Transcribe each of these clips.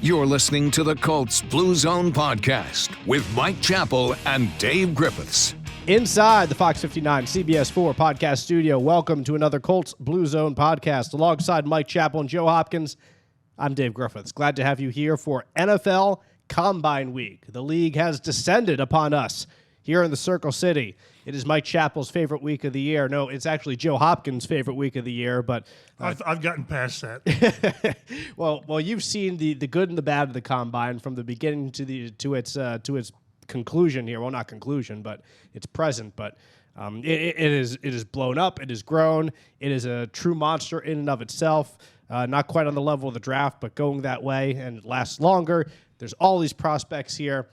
You're listening to the Colts Blue Zone Podcast with Mike Chappell and Dave Griffiths. Inside the Fox 59 CBS 4 podcast studio, welcome to another Colts Blue Zone podcast. Alongside Mike Chappell and Joe Hopkins, I'm Dave Griffiths. Glad to have you here for NFL Combine Week. The league has descended upon us here in the Circle City. It is Mike Chappell's favorite week of the year. No, it's actually Joe Hopkins' favorite week of the year, but I've gotten past that. well, you've seen the good and the bad of the combine from the beginning to its conclusion here. Well, not conclusion, but it's present. But it is blown up. It has grown. It is a true monster in and of itself. Not quite on the level of the draft, but going that way, and it lasts longer. There's all these prospects here.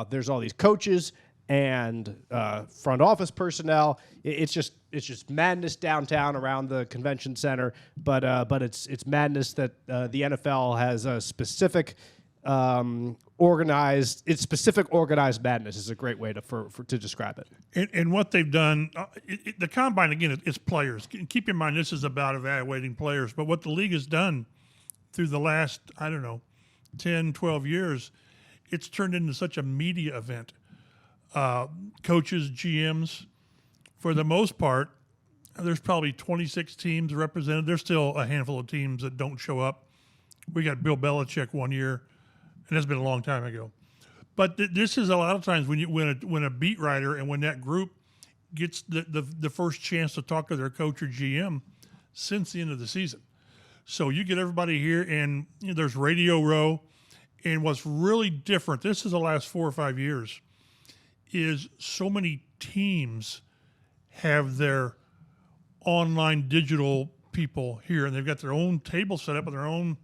There's all these coaches and front office personnel. It's just madness downtown around the convention center. But it's madness that the NFL has a specific organized. It's specific organized madness is a great way to describe it. And what they've done, the combine again, it's players. Keep in mind this is about evaluating players. But what the league has done through the last 10, 12 years, it's turned into such a media event. Coaches, GMs, for the most part, there's probably 26 teams represented. There's still a handful of teams that don't show up. We got Bill Belichick one year, and that's been a long time ago. But this is a lot of times when a beat writer and when that group gets the first chance to talk to their coach or GM since the end of the season. So you get everybody here, and there's Radio Row. And what's really different, this is the last 4 or 5 years, is so many teams have their online digital people here, and they've got their own table set up with their own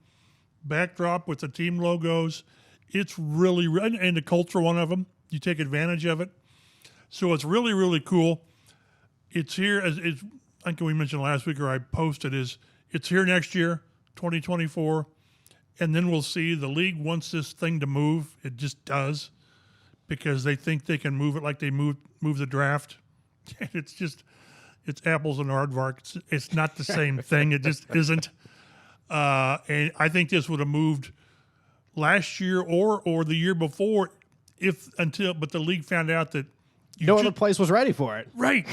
backdrop with the team logos. It's really, and the Colts are one of them. You take advantage of it. So it's really, really cool. It's here, as I think we mentioned last week, or I posted, it's here next year, 2024. And then we'll see the league wants this thing to move. It just does, because they think they can move it like they move the draft. It's apples and aardvark. It's not the same thing. It just isn't. And I think this would have moved last year or the year before, but the league found out that no other place was ready for it. Right.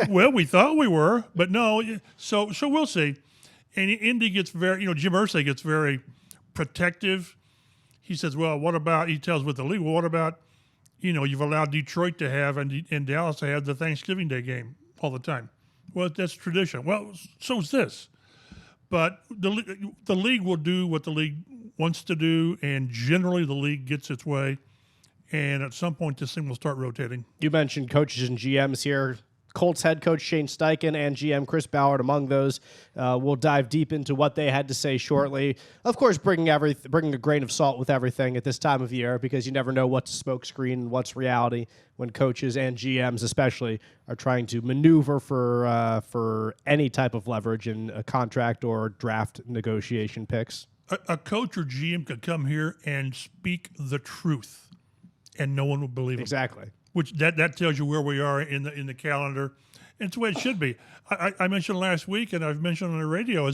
Well, we thought we were, but no. So we'll see. And Indy gets very, Jim Irsay gets very protective. He says, well, what about, he tells with the league, well, what about, you've allowed Detroit to have and Dallas to have the Thanksgiving Day game all the time. Well, that's tradition. Well, so is this. But the league will do what the league wants to do, and generally the league gets its way. And at some point, this thing will start rotating. You mentioned coaches and GMs here. Colts head coach Shane Steichen and GM Chris Ballard among those. We'll dive deep into what they had to say shortly. Of course, bringing a grain of salt with everything at this time of year, because you never know what's smokescreen and what's reality when coaches and GMs especially are trying to maneuver for any type of leverage in a contract or draft negotiation picks. A coach or GM could come here and speak the truth, and no one would believe it. Exactly. Which that tells you where we are in the calendar. And it's the way it should be. I mentioned last week, and I've mentioned on the radio,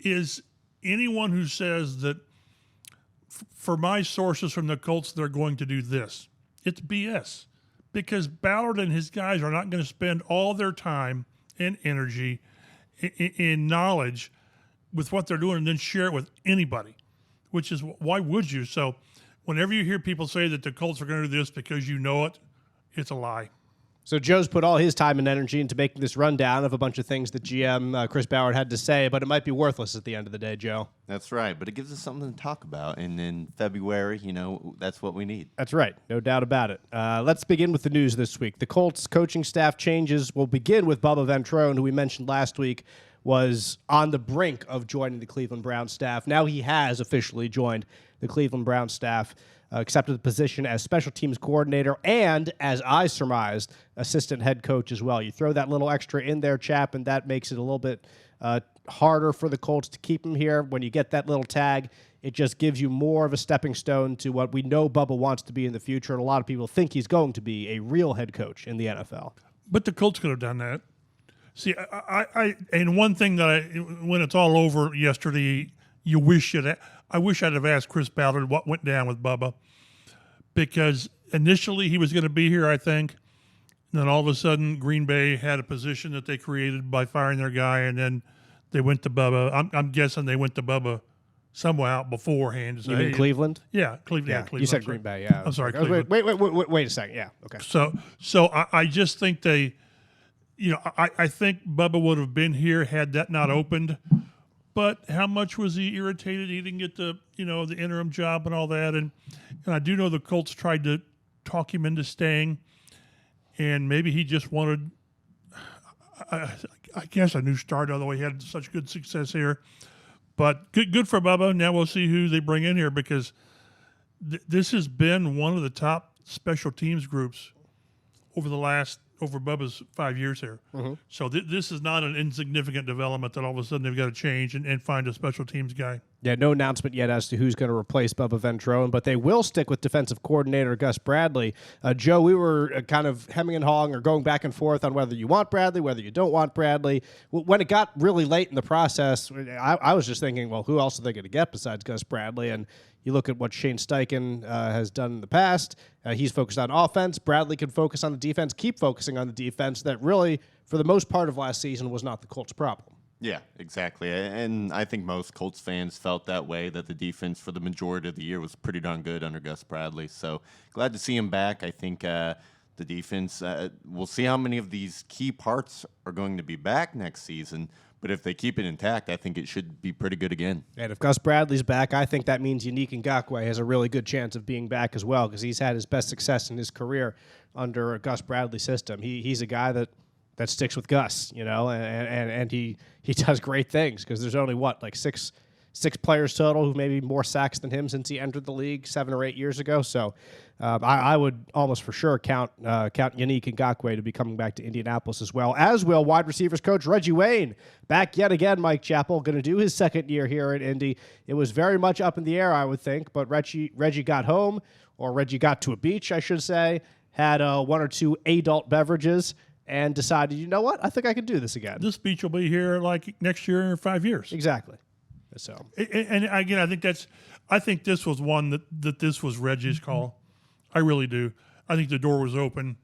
is anyone who says that for my sources from the Colts, they're going to do this. It's BS. Because Ballard and his guys are not going to spend all their time and energy in knowledge with what they're doing and then share it with anybody, which is why would you? So whenever you hear people say that the Colts are going to do this because you know it, it's a lie. So Joe's put all his time and energy into making this rundown of a bunch of things that GM Chris Ballard had to say, but it might be worthless at the end of the day, Joe. That's right, but it gives us something to talk about, and in February, that's what we need. That's right, no doubt about it. Let's begin with the news this week. The Colts coaching staff changes will begin with Bubba Ventrone, who we mentioned last week was on the brink of joining the Cleveland Browns staff. Now he has officially joined the Cleveland Browns staff, accepted the position as special teams coordinator and, as I surmised, assistant head coach as well. You throw that little extra in there, Chap, and that makes it a little bit harder for the Colts to keep him here. When you get that little tag, it just gives you more of a stepping stone to what we know Bubba wants to be in the future, and a lot of people think he's going to be a real head coach in the NFL. But the Colts could have done that. See, and one thing that when it's all over yesterday, you wish I wish I'd have asked Chris Ballard what went down with Bubba, because initially he was going to be here, I think. And then all of a sudden, Green Bay had a position that they created by firing their guy, and then they went to Bubba. I'm guessing they went to Bubba somewhere beforehand. To say, You mean Cleveland? Yeah, Cleveland. Yeah, Cleveland. You said Green Bay, yeah. I'm sorry, Wait a second. Yeah, okay. So I just think they, I think Bubba would have been here had that not opened. But how much was he irritated he didn't get the interim job and all that? And I do know the Colts tried to talk him into staying, and maybe he just wanted, I guess, a new start, although he had such good success here. But good for Bubba. Now we'll see who they bring in here, because this has been one of the top special teams groups over Bubba's 5 years here. Mm-hmm. So this is not an insignificant development that all of a sudden they've got to change and find a special teams guy. Yeah, no announcement yet as to who's going to replace Bubba Ventrone, but they will stick with defensive coordinator Gus Bradley. Joe, we were kind of hemming and hawing or going back and forth on whether you want Bradley, whether you don't want Bradley. When it got really late in the process, I was just thinking, well, who else are they going to get besides Gus Bradley? And you look at what Shane Steichen has done in the past. He's focused on offense. Bradley can focus on the defense, keep focusing on the defense that really, for the most part of last season, was not the Colts' problem. Yeah, exactly. And I think most Colts fans felt that way, that the defense for the majority of the year was pretty darn good under Gus Bradley. So glad to see him back. I think the defense, we'll see how many of these key parts are going to be back next season. But if they keep it intact, I think it should be pretty good again. And if Gus Bradley's back, I think that means Yannick Ngakoue has a really good chance of being back as well, because he's had his best success in his career under a Gus Bradley system. He's a guy that sticks with Gus, and he does great things, because there's only, six players total who maybe more sacks than him since he entered the league 7 or 8 years ago. So I would almost for sure count Yannick Ngakoue to be coming back to Indianapolis as well, as will wide receivers coach Reggie Wayne. Back yet again, Mike Chappell, going to do his second year here at Indy. It was very much up in the air, I would think, but Reggie got home, or Reggie got to a beach, I should say, had 1 or 2 adult beverages, and decided, you know what, I think I can do this again. This beach will be here like next year or 5 years. Exactly. So, and again, I think this was one that this was Reggie's call. I really do. I think the door was open,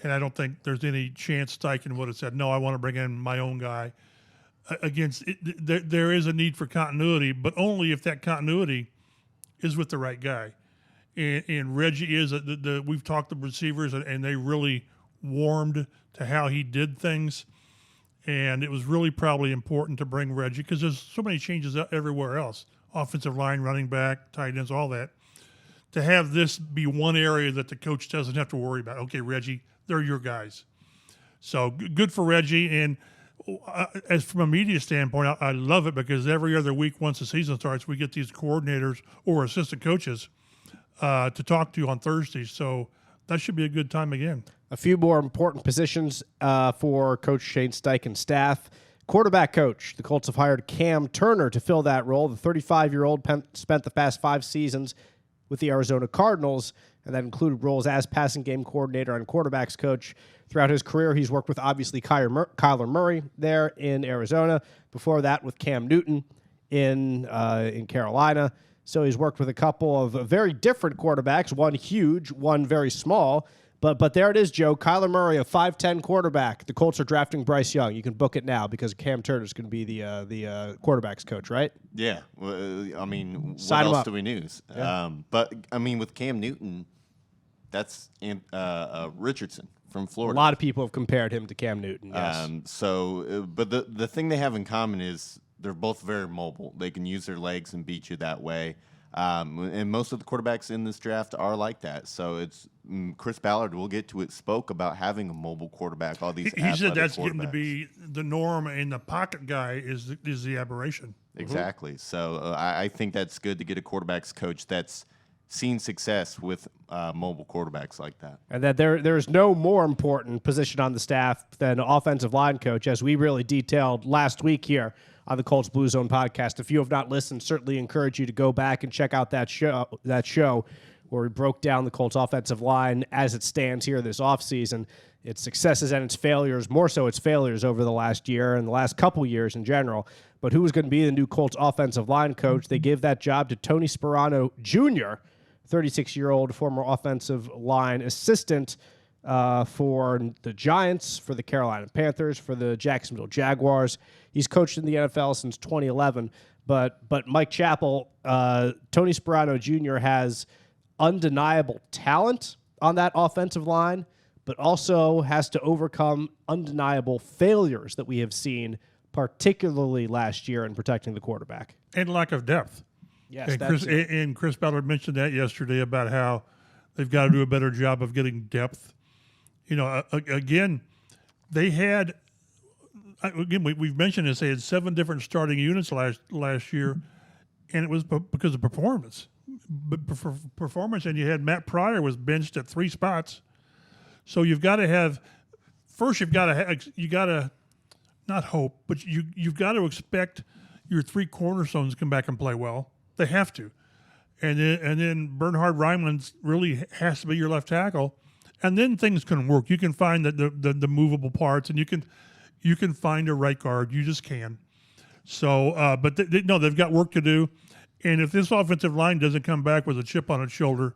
and I don't think there's any chance Steichen would have said, no, I want to bring in my own guy. There is a need for continuity, but only if that continuity is with the right guy. And Reggie is we've talked to receivers, and they really warmed to how he did things. And it was really probably important to bring Reggie, because there's so many changes everywhere else. Offensive line, running back, tight ends, all that. To have this be one area that the coach doesn't have to worry about. Okay, Reggie, they're your guys. So good for Reggie. And as from a media standpoint, I love it, because every other week once the season starts, we get these coordinators or assistant coaches to talk to on Thursdays. So that should be a good time again. A few more important positions for Coach Shane Steichen's staff. Quarterback coach. The Colts have hired Cam Turner to fill that role. The 35-year-old spent the past 5 seasons with the Arizona Cardinals, and that included roles as passing game coordinator and quarterbacks coach. Throughout his career, he's worked with, obviously, Kyler Murray there in Arizona. Before that, with Cam Newton in Carolina. So he's worked with a couple of very different quarterbacks, one huge, one very small. But there it is, Joe. Kyler Murray, a 5'10" quarterback. The Colts are drafting Bryce Young. You can book it now, because Cam Turner is going to be the quarterbacks coach, right? Yeah. Well, I mean, Sign what him else up. do we news? Yeah. But, I mean, with Cam Newton, that's Richardson from A Florida. lot of people have compared him to Cam Newton, yes. But the thing they have in common is they're both very mobile. They can use their legs and beat you that way. And most of the quarterbacks in this draft are like that. So it's Chris Ballard, we'll get to it, spoke about having a mobile quarterback. All these he said that's getting to be the norm, and the pocket guy is the aberration. Exactly. So I think that's good to get a quarterbacks coach that's seen success with mobile quarterbacks like that. And that there's no more important position on the staff than offensive line coach, as we really detailed last week here on the Colts Blue Zone podcast. If you have not listened, certainly encourage you to go back and check out that show where we broke down the Colts offensive line as it stands here this offseason, its successes and its failures, more so its failures over the last year and the last couple years in general. But who was going to be the new Colts offensive line coach? They gave that job to Tony Sperano Jr., 36-year-old former offensive line assistant for the Giants, for the Carolina Panthers, for the Jacksonville Jaguars. He's coached in the NFL since 2011. But Mike Chappell, Tony Sperano Jr. has undeniable talent on that offensive line, but also has to overcome undeniable failures that we have seen, particularly last year in protecting the quarterback. And lack of depth. Yes, and Chris Ballard mentioned that yesterday about how they've got to do a better job of getting depth. Again, they had we've mentioned this. They had 7 different starting units last year, and it was because of performance. Performance, and you had Matt Pryor was benched at 3 spots. So you've got to have first. You've got to not hope, but you've got to expect your 3 cornerstones to come back and play well. They have to, and then Bernhard Raimann really has to be your left tackle, and then things can work. You can find the movable parts, and you can find a right guard. You just can. So, but they've got work to do, and if this offensive line doesn't come back with a chip on its shoulder,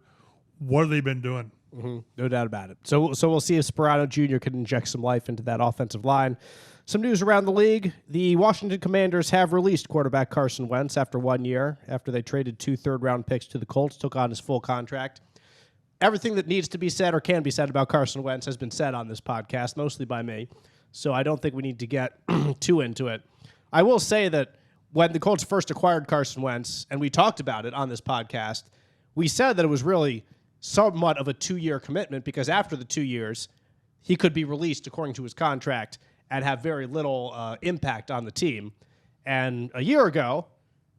what have they been doing? Mm-hmm. No doubt about it. So we'll see if Sperano Jr. can inject some life into that offensive line. Some news around the league. The Washington Commanders have released quarterback Carson Wentz after 1 year, after they traded 2 third-round picks to the Colts, took on his full contract. Everything that needs to be said or can be said about Carson Wentz has been said on this podcast, mostly by me, so I don't think we need to get too into it. I will say that when the Colts first acquired Carson Wentz, and we talked about it on this podcast, we said that it was really somewhat of a 2-year commitment because after the 2 years, he could be released according to his contract and have very little impact on the team. And a year ago,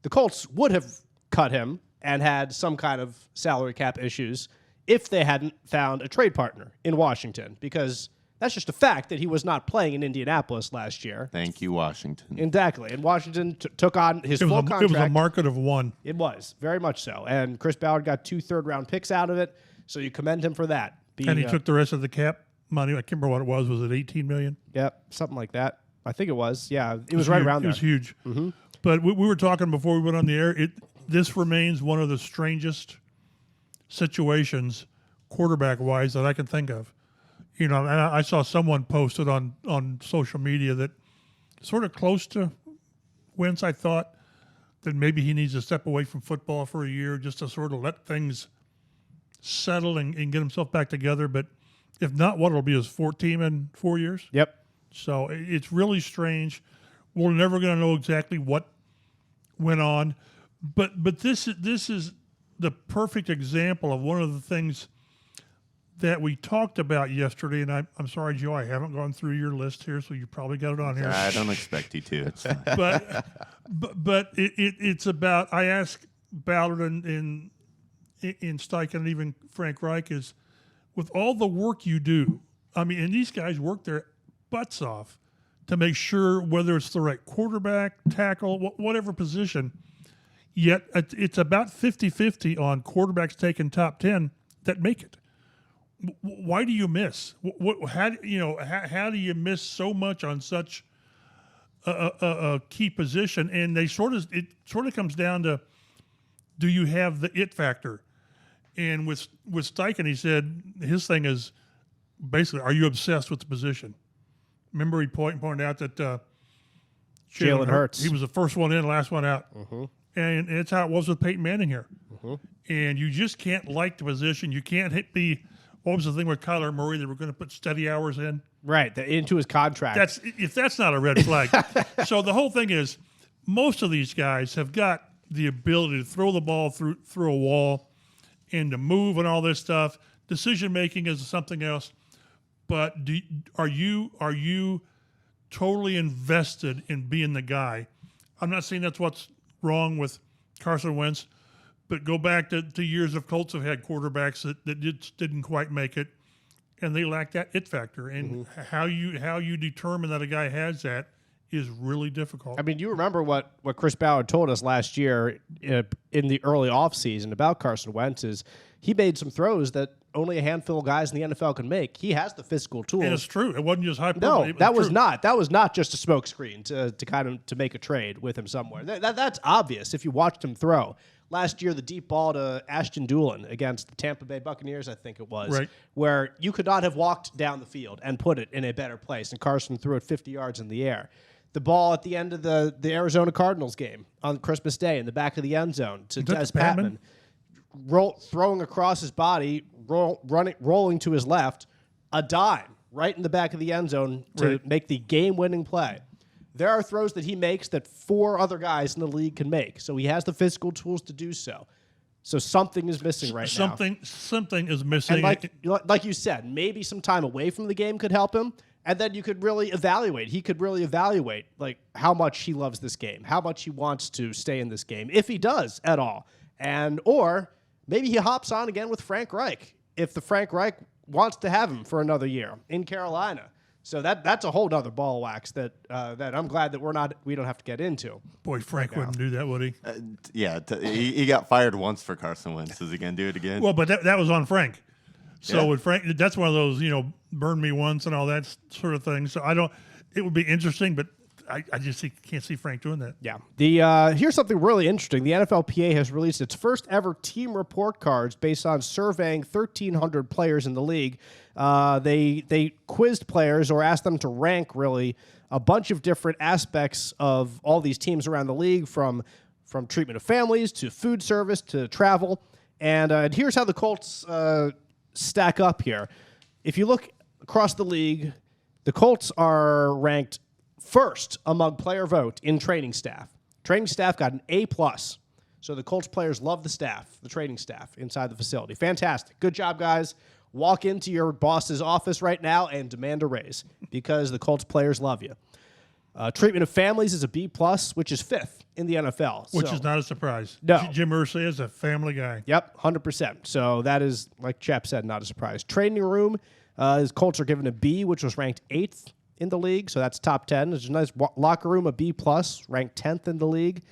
the Colts would have cut him and had some kind of salary cap issues if they hadn't found a trade partner in Washington, because that's just a fact that he was not playing in Indianapolis last year. Thank you, Washington. Exactly. And Washington took on his full contract. It was a market of 1. It was, very much so. And Chris Ballard got 2 third-round picks out of it, so you commend him for that. And he took the rest of the cap money. I can't remember what it was. Was it $18 million? Yep, something like that. I think it was. Yeah, it was right around there. It was huge. Mm-hmm. But we were talking before we went on the air. This remains one of the strangest situations, quarterback-wise, that I can think of. And I saw someone posted on social media that sort of close to Wentz, I thought, that maybe he needs to step away from football for a year just to sort of let things settle and get himself back together. But if not, what it'll be his 4th team in 4 years? Yep. So it's really strange. We're never going to know exactly what went on. But this is the perfect example of one of the things that we talked about yesterday, and I'm sorry, Joe, I haven't gone through your list here, so you probably got it on here. I don't expect you to. It's fine. but it's about, I asked Ballard and Steichen and even Frank Reich, is with all the work you do, and these guys work their butts off to make sure whether it's the right quarterback, tackle, whatever position, yet it's about 50-50 on quarterbacks taking top 10 that make it. Why do you miss? How do you miss so much on such a key position? And it sort of comes down to, do you have the it factor? And with Steichen, he said his thing is basically, are you obsessed with the position? Remember, he pointed out that Jalen Hurts, he was the first one in, last one out, and it's how it was with Peyton Manning here. And you just can't like the position. You can't what was the thing with Kyler Murray? They were going to put steady hours in. Right, into his contract. That's not a red flag. So the whole thing is, most of these guys have got the ability to throw the ball through a wall and to move and all this stuff. Decision making is something else. But are you totally invested in being the guy? I'm not saying that's what's wrong with Carson Wentz, but go back to years of Colts have had quarterbacks that didn't quite make it, and they lack that it factor. And how you determine that a guy has that is really difficult. You remember what Chris Ballard told us last year in the early offseason about Carson Wentz is he made some throws that only a handful of guys in the NFL can make. He has the physical tools. And it's true. It wasn't just hyperbole. No, It that was true. not. That was not just a smokescreen to make a trade with him somewhere. That's obvious if you watched him throw. Last year, the deep ball to Ashton Doolin against the Tampa Bay Buccaneers, I think it was, Right. where you could not have walked down the field and put it in a better place, and Carson threw it 50 yards in the air. The ball at the end of the Arizona Cardinals game on Christmas Day in the back of the end zone to Des Patman, throwing across his body, rolling to his left, a dime right in the back of the end zone to make the game-winning play. There are throws that he makes that 4 other guys in the league can make, so he has the physical tools to do so. So something is missing now. Something is missing. And like you said, maybe some time away from the game could help him. And then you could really evaluate. He could really evaluate like how much he loves this game, how much he wants to stay in this game, if he does at all. Or maybe he hops on again with Frank Reich if the Frank Reich wants to have him for another year in Carolina. So that's a whole other ball of wax that I'm glad that we don't have to get into. Boy, Frank wouldn't do that, would he? He got fired once for Carson Wentz. Is he going to do it again? Well, but that was on Frank. So Yeah. with Frank, that's one of those, burn me once and all that sort of thing. So it would be interesting, but I just can't see Frank doing that. Yeah. Here's something really interesting. The NFLPA has released its first ever team report cards based on surveying 1,300 players in the league. They quizzed players or asked them to rank really a bunch of different aspects of all these teams around the league, from treatment of families to food service to travel. And here's how the Colts stack up here. If you look across the league, the Colts are ranked first among player vote in training staff. Training staff got an A+. So the Colts players love the training staff inside the facility. Fantastic. Good job, guys. Walk into your boss's office right now and demand a raise because the Colts players love you. Treatment of families is a B+, which is 5th in the NFL. Which is not a surprise. No. Jim Irsay is a family guy. Yep, 100%. So that is, like Chap said, not a surprise. Training room, his Colts are given a B, which was ranked 8th in the league, so that's top 10. There's a nice locker room, a B+, ranked 10th in the league.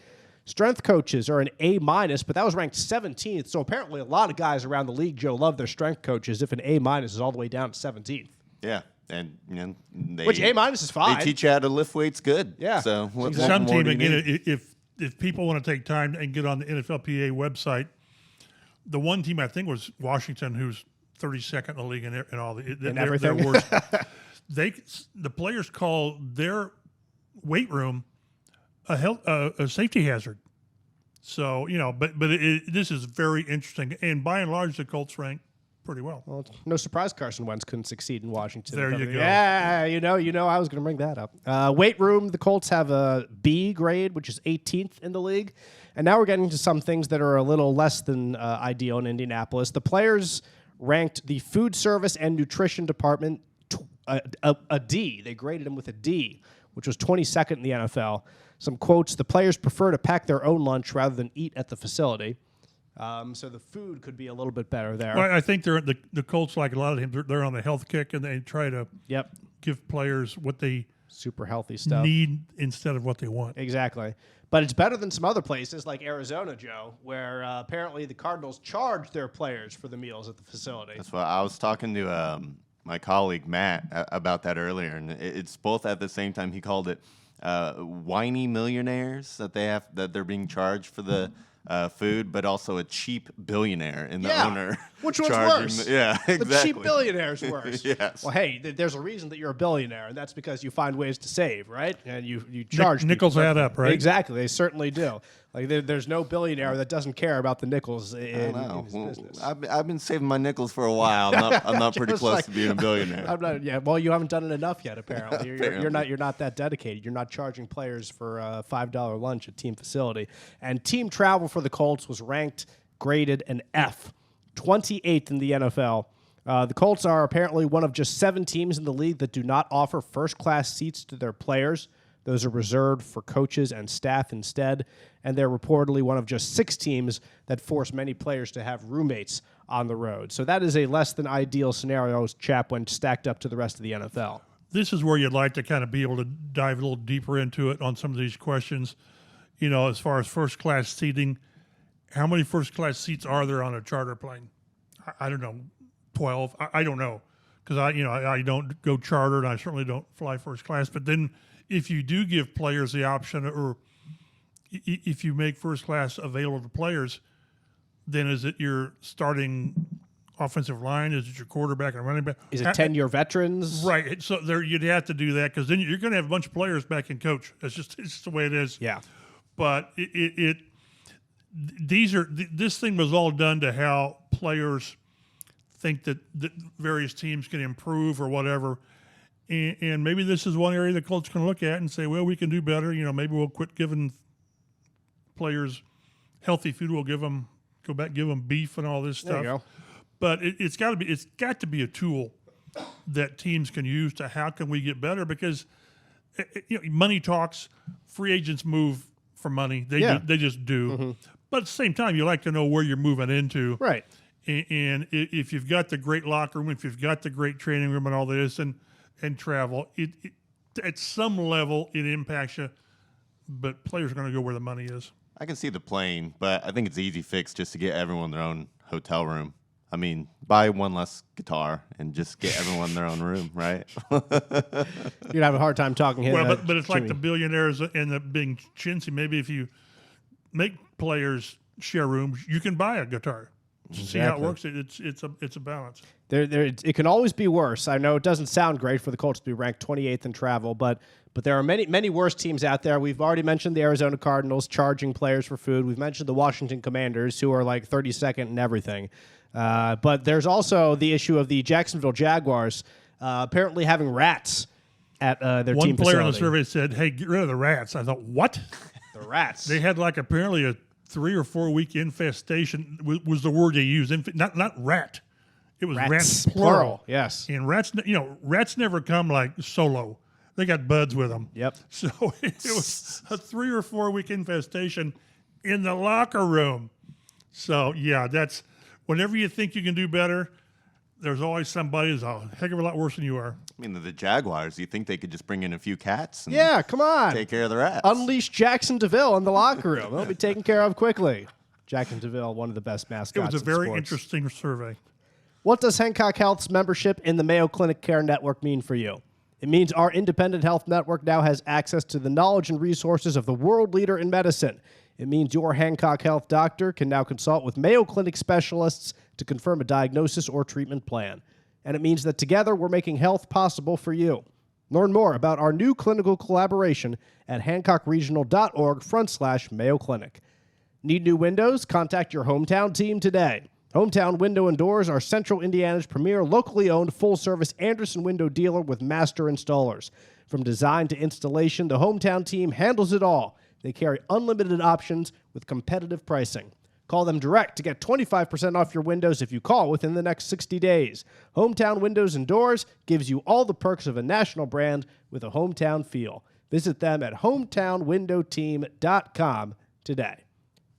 Strength coaches are an A-, but that was ranked 17th. So apparently a lot of guys around the league, Joe, love their strength coaches if an A- is all the way down to 17th. Yeah. And Which A- is fine. They teach you how to lift weights good. Yeah. So what Some more team, do you again, need? if people want to take time and get on the NFLPA website, the one team I think was Washington, who's 32nd in the league and all everything. their worst. The players call their weight room a safety hazard. So but this is very interesting, and by and large, the Colts rank pretty well. Well, it's no surprise Carson Wentz couldn't succeed in Washington. There you go. Yeah, you know, I was going to bring that up. Weight room, the Colts have a B grade, which is 18th in the league. And now we're getting to some things that are a little less than ideal in Indianapolis. The players ranked the food service and nutrition department a D. They graded them with a D, which was 22nd in the NFL. Some quotes: the players prefer to pack their own lunch rather than eat at the facility. So the food could be a little bit better there. Well, I think the Colts, like a lot of teams, they're on the health kick, and they try to give players what they super healthy stuff need instead of what they want. Exactly. But it's better than some other places like Arizona, Joe, where apparently the Cardinals charge their players for the meals at the facility. That's what I was talking to my colleague Matt about that earlier, and it's both at the same time. He called it whiny millionaires that they're being charged for the food, but also a cheap billionaire in the owner. Which one's charging worse? Yeah, exactly. The cheap billionaire's worse. Yes. Well, hey, there's a reason that you're a billionaire, and that's because you find ways to save, right? And you charge nickels people. add up, right? Exactly. They certainly do. Like there's no billionaire that doesn't care about the nickels in his business. I've been saving my nickels for a while. I'm not pretty close to being a billionaire. I'm not. Yeah. Well, you haven't done it enough yet. Apparently, you're not that dedicated. You're not charging players for a $5 lunch at team facility. And team travel for the Colts was ranked, graded an F, 28th in the NFL. The Colts are apparently one of just 7 teams in the league that do not offer first-class seats to their players. Those are reserved for coaches and staff instead. And they're reportedly one of just 6 teams that force many players to have roommates on the road. So that is a less than ideal scenario, Chap, when stacked up to the rest of the NFL. This is where you'd like to kind of be able to dive a little deeper into it on some of these questions. As far as first-class seating, how many first-class seats are there on a charter plane? I don't know, 12. I don't know, because I don't go charter, and I certainly don't fly first class. But then if you do give players the option, or if you make first class available to players, then is it your starting offensive line? Is it your quarterback and running back? Is it 10-year veterans? Right. So you'd have to do that, because then you're going to have a bunch of players back in coach. It's just the way it is. Yeah. But this thing was all done to how players think that various teams can improve or whatever. And maybe this is one area the Colts can look at and say, well, we can do better. Maybe we'll quit giving players healthy food. We'll go back, give them beef and all this stuff. There you go. But it's got to be a tool that teams can use to how can we get better, because money talks, free agents move for money. They just do. Mm-hmm. But at the same time, you like to know where you're moving into. Right. And if you've got the great locker room, if you've got the great training room and all this and travel, it at some level it impacts you, but players are going to go where the money is. I can see the plane, but I think it's an easy fix just to get everyone their own hotel room. I mean, buy one less guitar and just get everyone their own room, right? You'd have a hard time talking here. Well, but it's like the billionaires and the being chintzy. Maybe if you make players share rooms, you can buy a guitar. Exactly. See how it works. It's a balance. It can always be worse. I know it doesn't sound great for the Colts to be ranked 28th in travel, but there are many worse teams out there. We've already mentioned the Arizona Cardinals charging players for food. We've mentioned the Washington Commanders, who are like 32nd in everything. But there's also the issue of the Jacksonville Jaguars apparently having rats at their team facility. One player in the survey said, hey, get rid of the rats. I thought, what? The rats. They had apparently a 3 or 4 week infestation was the word they used. Not rat. It was rats plural. Yes. And rats never come solo. They got buds with them. Yep. So it was a 3 or 4 week infestation in the locker room. So yeah, that's whenever you think you can do better, there's always somebody who's a heck of a lot worse than you are. I mean, the Jaguars, you think they could just bring in a few cats and come on. take care of the rats? Unleash Jackson DeVille in the locker room. They'll be taken care of quickly. Jackson DeVille, one of the best mascots. It was a very sports. interesting survey. What does Hancock Health's membership in the Mayo Clinic Care Network mean for you? It means our independent health network now has access to the knowledge and resources of the world leader in medicine. It means your Hancock Health doctor can now consult with Mayo Clinic specialists to confirm a diagnosis or treatment plan. And it means that together we're making health possible for you. Learn more about our new clinical collaboration at hancockregional.org/Mayo Clinic. Need new windows? Contact your hometown team today. Hometown Window and Doors are Central Indiana's premier locally owned full-service Anderson window dealer with master installers. From design to installation, the Hometown team handles it all. They carry unlimited options with competitive pricing. Call them direct to get 25% off your windows if you call within the next 60 days. Hometown Windows and Doors gives you all the perks of a national brand with a hometown feel. Visit them at hometownwindowteam.com today.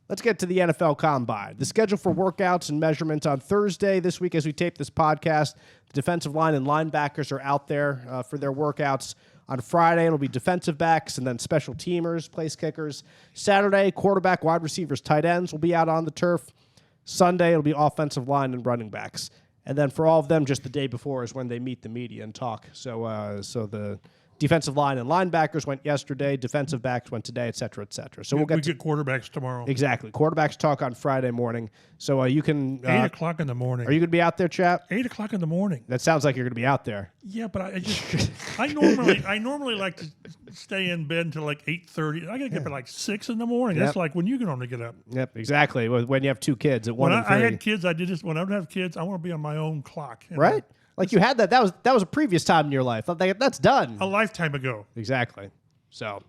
Let's get to the NFL Combine. The schedule for workouts and measurements on Thursday this week as we tape this podcast. The defensive line and linebackers are out there for their workouts. On Friday, it'll be defensive backs and then special teamers, place kickers. Saturday, quarterback, wide receivers, tight ends will be out on the turf. Sunday, it'll be offensive line and running backs. And then for all of them, just the day before is when they meet the media and talk. So the defensive line and linebackers went yesterday, defensive backs went today, et cetera, et cetera. So we get quarterbacks tomorrow. Exactly. Quarterbacks talk on Friday morning. So you can... 8 o'clock in the morning. Are you going to be out there, chap? 8 o'clock in the morning. That sounds like you're going to be out there. Yeah, but I normally like to stay in bed until 8:30. I got to get up at 6 in the morning. Yep. That's like when you can only get up. Yep, exactly. When you have two kids at 1 and 3. I had kids, I did this. When I would have kids, I want to be on my own clock. Right? Like you had that. That was a previous time in your life. That's done. A lifetime ago. Exactly. So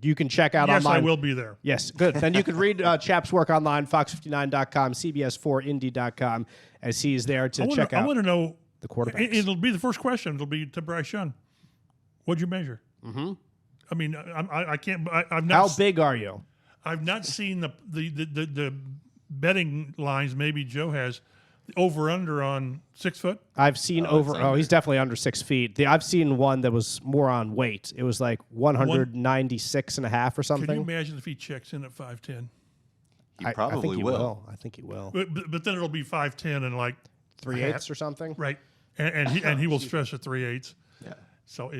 you can check out yes, online. I will be there. Yes, good. Then you can read Chap's work online, fox59.com, cbs4indy.com, as he is there to check out. I want to know the quarterbacks. It'll be the first question. It'll be to Bryce Young. What'd you measure? Mm-hmm. I mean, I can't. I've not. How big are you? I've not seen the betting lines. Maybe Joe has. Over under on 6 foot. I've seen over. Oh, he's definitely under 6 feet. I've seen one that was more on weight. It was like 196 and a half or something. Can you imagine if he checks in at 5'10"? He probably will. I think he will. But then it'll be 5'10" and 3/8 or something. Right, and he will stretch to 3/8. Yeah. So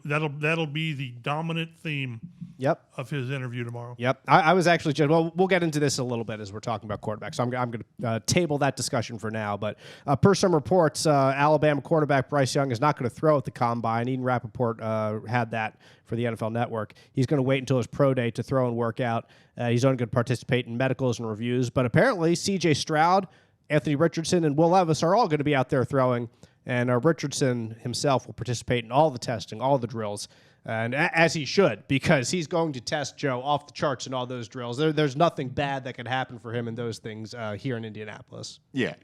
that'll be the dominant theme. Yep. Of his interview tomorrow. Yep. I was actually just, well, we'll get into this a little bit as we're talking about quarterbacks. So I'm going to table that discussion for now. But per some reports, Alabama quarterback Bryce Young is not going to throw at the Combine. Eden Rappaport had that for the NFL Network. He's going to wait until his pro day to throw and work out. He's only going to participate in medicals and reviews. But apparently C.J. Stroud, Anthony Richardson, and Will Levis are all going to be out there throwing. And Richardson himself will participate in all the testing, all the drills. And as he should, because he's going to test Joe off the charts in all those drills. There's nothing bad that could happen for him in those things here in Indianapolis. Yeah,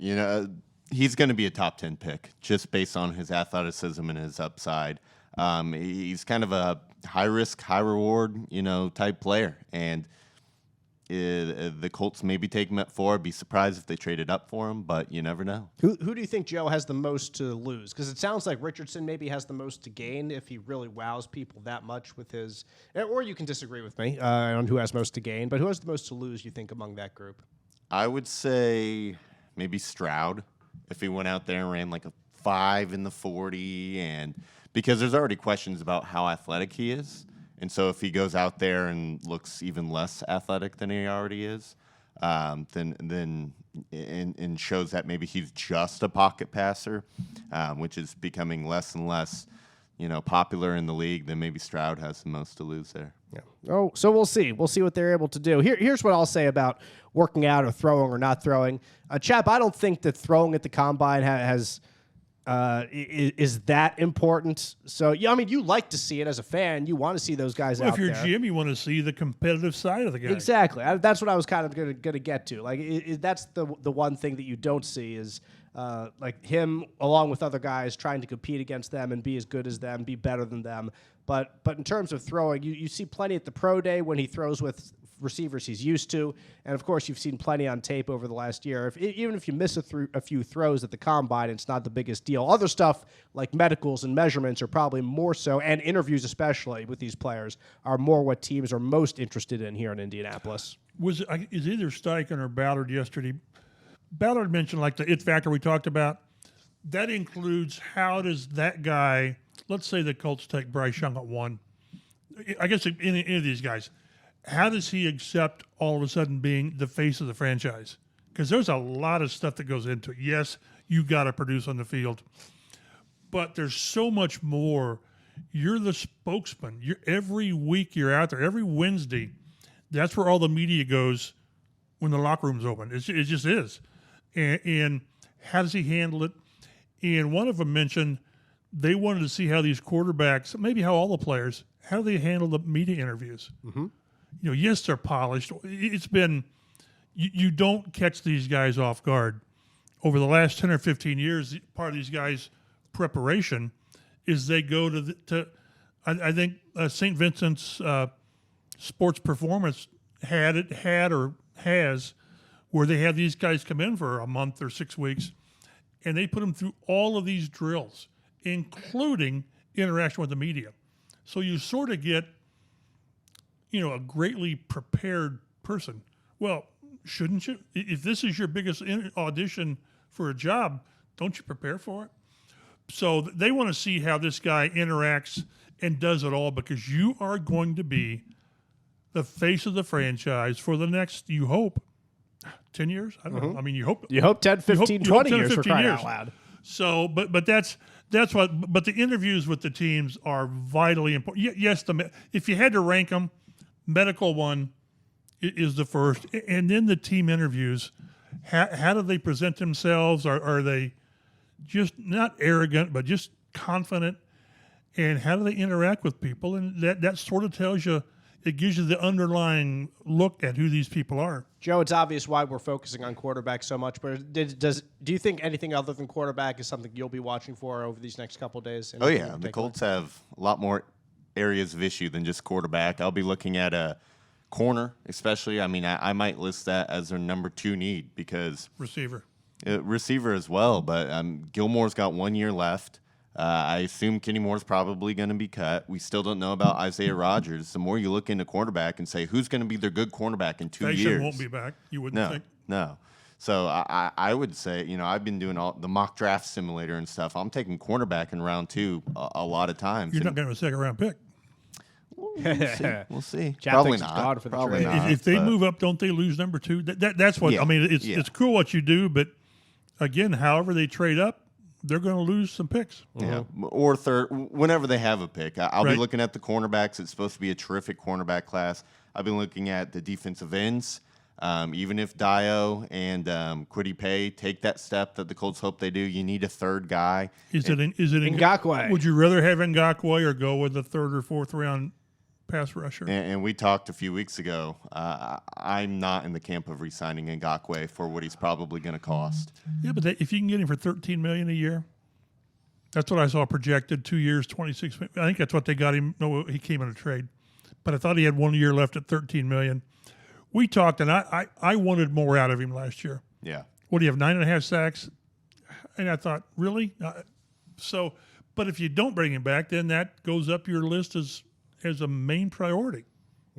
he's going to be a top 10 pick just based on his athleticism and his upside. He's kind of a high risk, high reward, type player. And the Colts maybe take him at 4. I'd be surprised if they traded up for him, but you never know. Who do you think, Joe, has the most to lose? Because it sounds like Richardson maybe has the most to gain if he really wows people that much with his – or you can disagree with me on who has most to gain, but who has the most to lose, you think, among that group? I would say maybe Stroud if he went out there and ran like a 5 in the 40, and because there's already questions about how athletic he is. And so if he goes out there and looks even less athletic than he already is, then shows that maybe he's just a pocket passer, which is becoming less and less, popular in the league, then maybe Stroud has the most to lose there. Yeah. Oh, so we'll see. We'll see what they're able to do. Here's what I'll say about working out or throwing or not throwing. Chap, I don't think that throwing at the Combine is that important. So, yeah, I mean, you like to see it as a fan. You want to see those guys out there. If you're Jim, you want to see the competitive side of the guy. Exactly. That's what I was kind of going to get to. Like, that's the one thing that you don't see is like him along with other guys trying to compete against them and be as good as them, be better than them. But in terms of throwing, you see plenty at the pro day when he throws with receivers he's used to, and of course you've seen plenty on tape over the last year. Even if you miss a few throws at the Combine, it's not the biggest deal. Other stuff like medicals and measurements are probably more so, and interviews especially with these players are more what teams are most interested in here in Indianapolis. Is either Steichen or Ballard yesterday? Ballard mentioned like the it factor we talked about. That includes how does that guy, let's say the Colts take Bryce Young at 1. I guess any of these guys, how does he accept all of a sudden being the face of the franchise? Because there's a lot of stuff that goes into it. Yes, you got to produce on the field, but there's so much more. You're the spokesman. Every week you're out there. Every Wednesday, that's where all the media goes when the locker room's open. It just is. And how does he handle it? And one of them mentioned they wanted to see how these quarterbacks, maybe how all the players, how do they handle the media interviews? Mm-hmm. Yes, they're polished. It's been you don't catch these guys off guard. Over the last 10 or 15 years, part of these guys' preparation is they go to I think St. Vincent's Sports Performance had or has where they have these guys come in for a month or 6 weeks, and they put them through all of these drills, including interaction with the media. So you sort of get, a greatly prepared person. Well, shouldn't you? If this is your biggest audition for a job, don't you prepare for it? So they want to see how this guy interacts and does it all, because you are going to be the face of the franchise for the next, you hope, 10 years? I don't know. I mean, you hope 10, 15, 20 years for crying out loud. So, but that's what. But the interviews with the teams are vitally important. Yes, if you had to rank them, medical one is the first, and then the team interviews. How do they present themselves? Are they just not arrogant, but just confident? And how do they interact with people? And that sort of tells you. It gives you the underlying look at who these people are. Joe, it's obvious why we're focusing on quarterback so much, but do you think anything other than quarterback is something you'll be watching for over these next couple of days? Oh, yeah. The Colts have a lot more areas of issue than just quarterback. I'll be looking at a corner, especially. I mean, I might list that as their number 2 need because receiver as well. But Gilmore's got 1 year left. I assume Kenny Moore's probably going to be cut. We still don't know about Isaiah Rodgers. The more you look into cornerback and say, who's going to be their good cornerback in 2 years? Won't be back, you wouldn't think. No. So I would say, I've been doing all the mock draft simulator and stuff. I'm taking cornerback in round 2 a lot of times. You're not going to a second-round pick. We'll see. Chap Probably thinks he's not. gone for the Probably trade. not. If they move up, don't they lose number 2? That's what I mean. It's cool what you do, but again, however they trade up, they're going to lose some picks. Yeah, or third, whenever they have a pick. I'll Right. be looking at the cornerbacks. It's supposed to be a terrific cornerback class. I've been looking at the defensive ends. Even if Dio and Kwity Paye take that step that the Colts hope they do, you need a third guy. Is it Ngakoue? Would you rather have Ngakoue or go with a 3rd or 4th round pass rusher? And we talked a few weeks ago. I'm not in the camp of re-signing Ngakoue for what he's probably going to cost. Yeah, but if you can get him for $13 million a year, that's what I saw projected. 2 years, $26 million. I think that's what they got him. No, he came in a trade, but I thought he had 1 year left at $13 million. We talked, and I wanted more out of him last year. Yeah. What do you have, 9.5 sacks? And I thought, really? But if you don't bring him back, then that goes up your list as a main priority.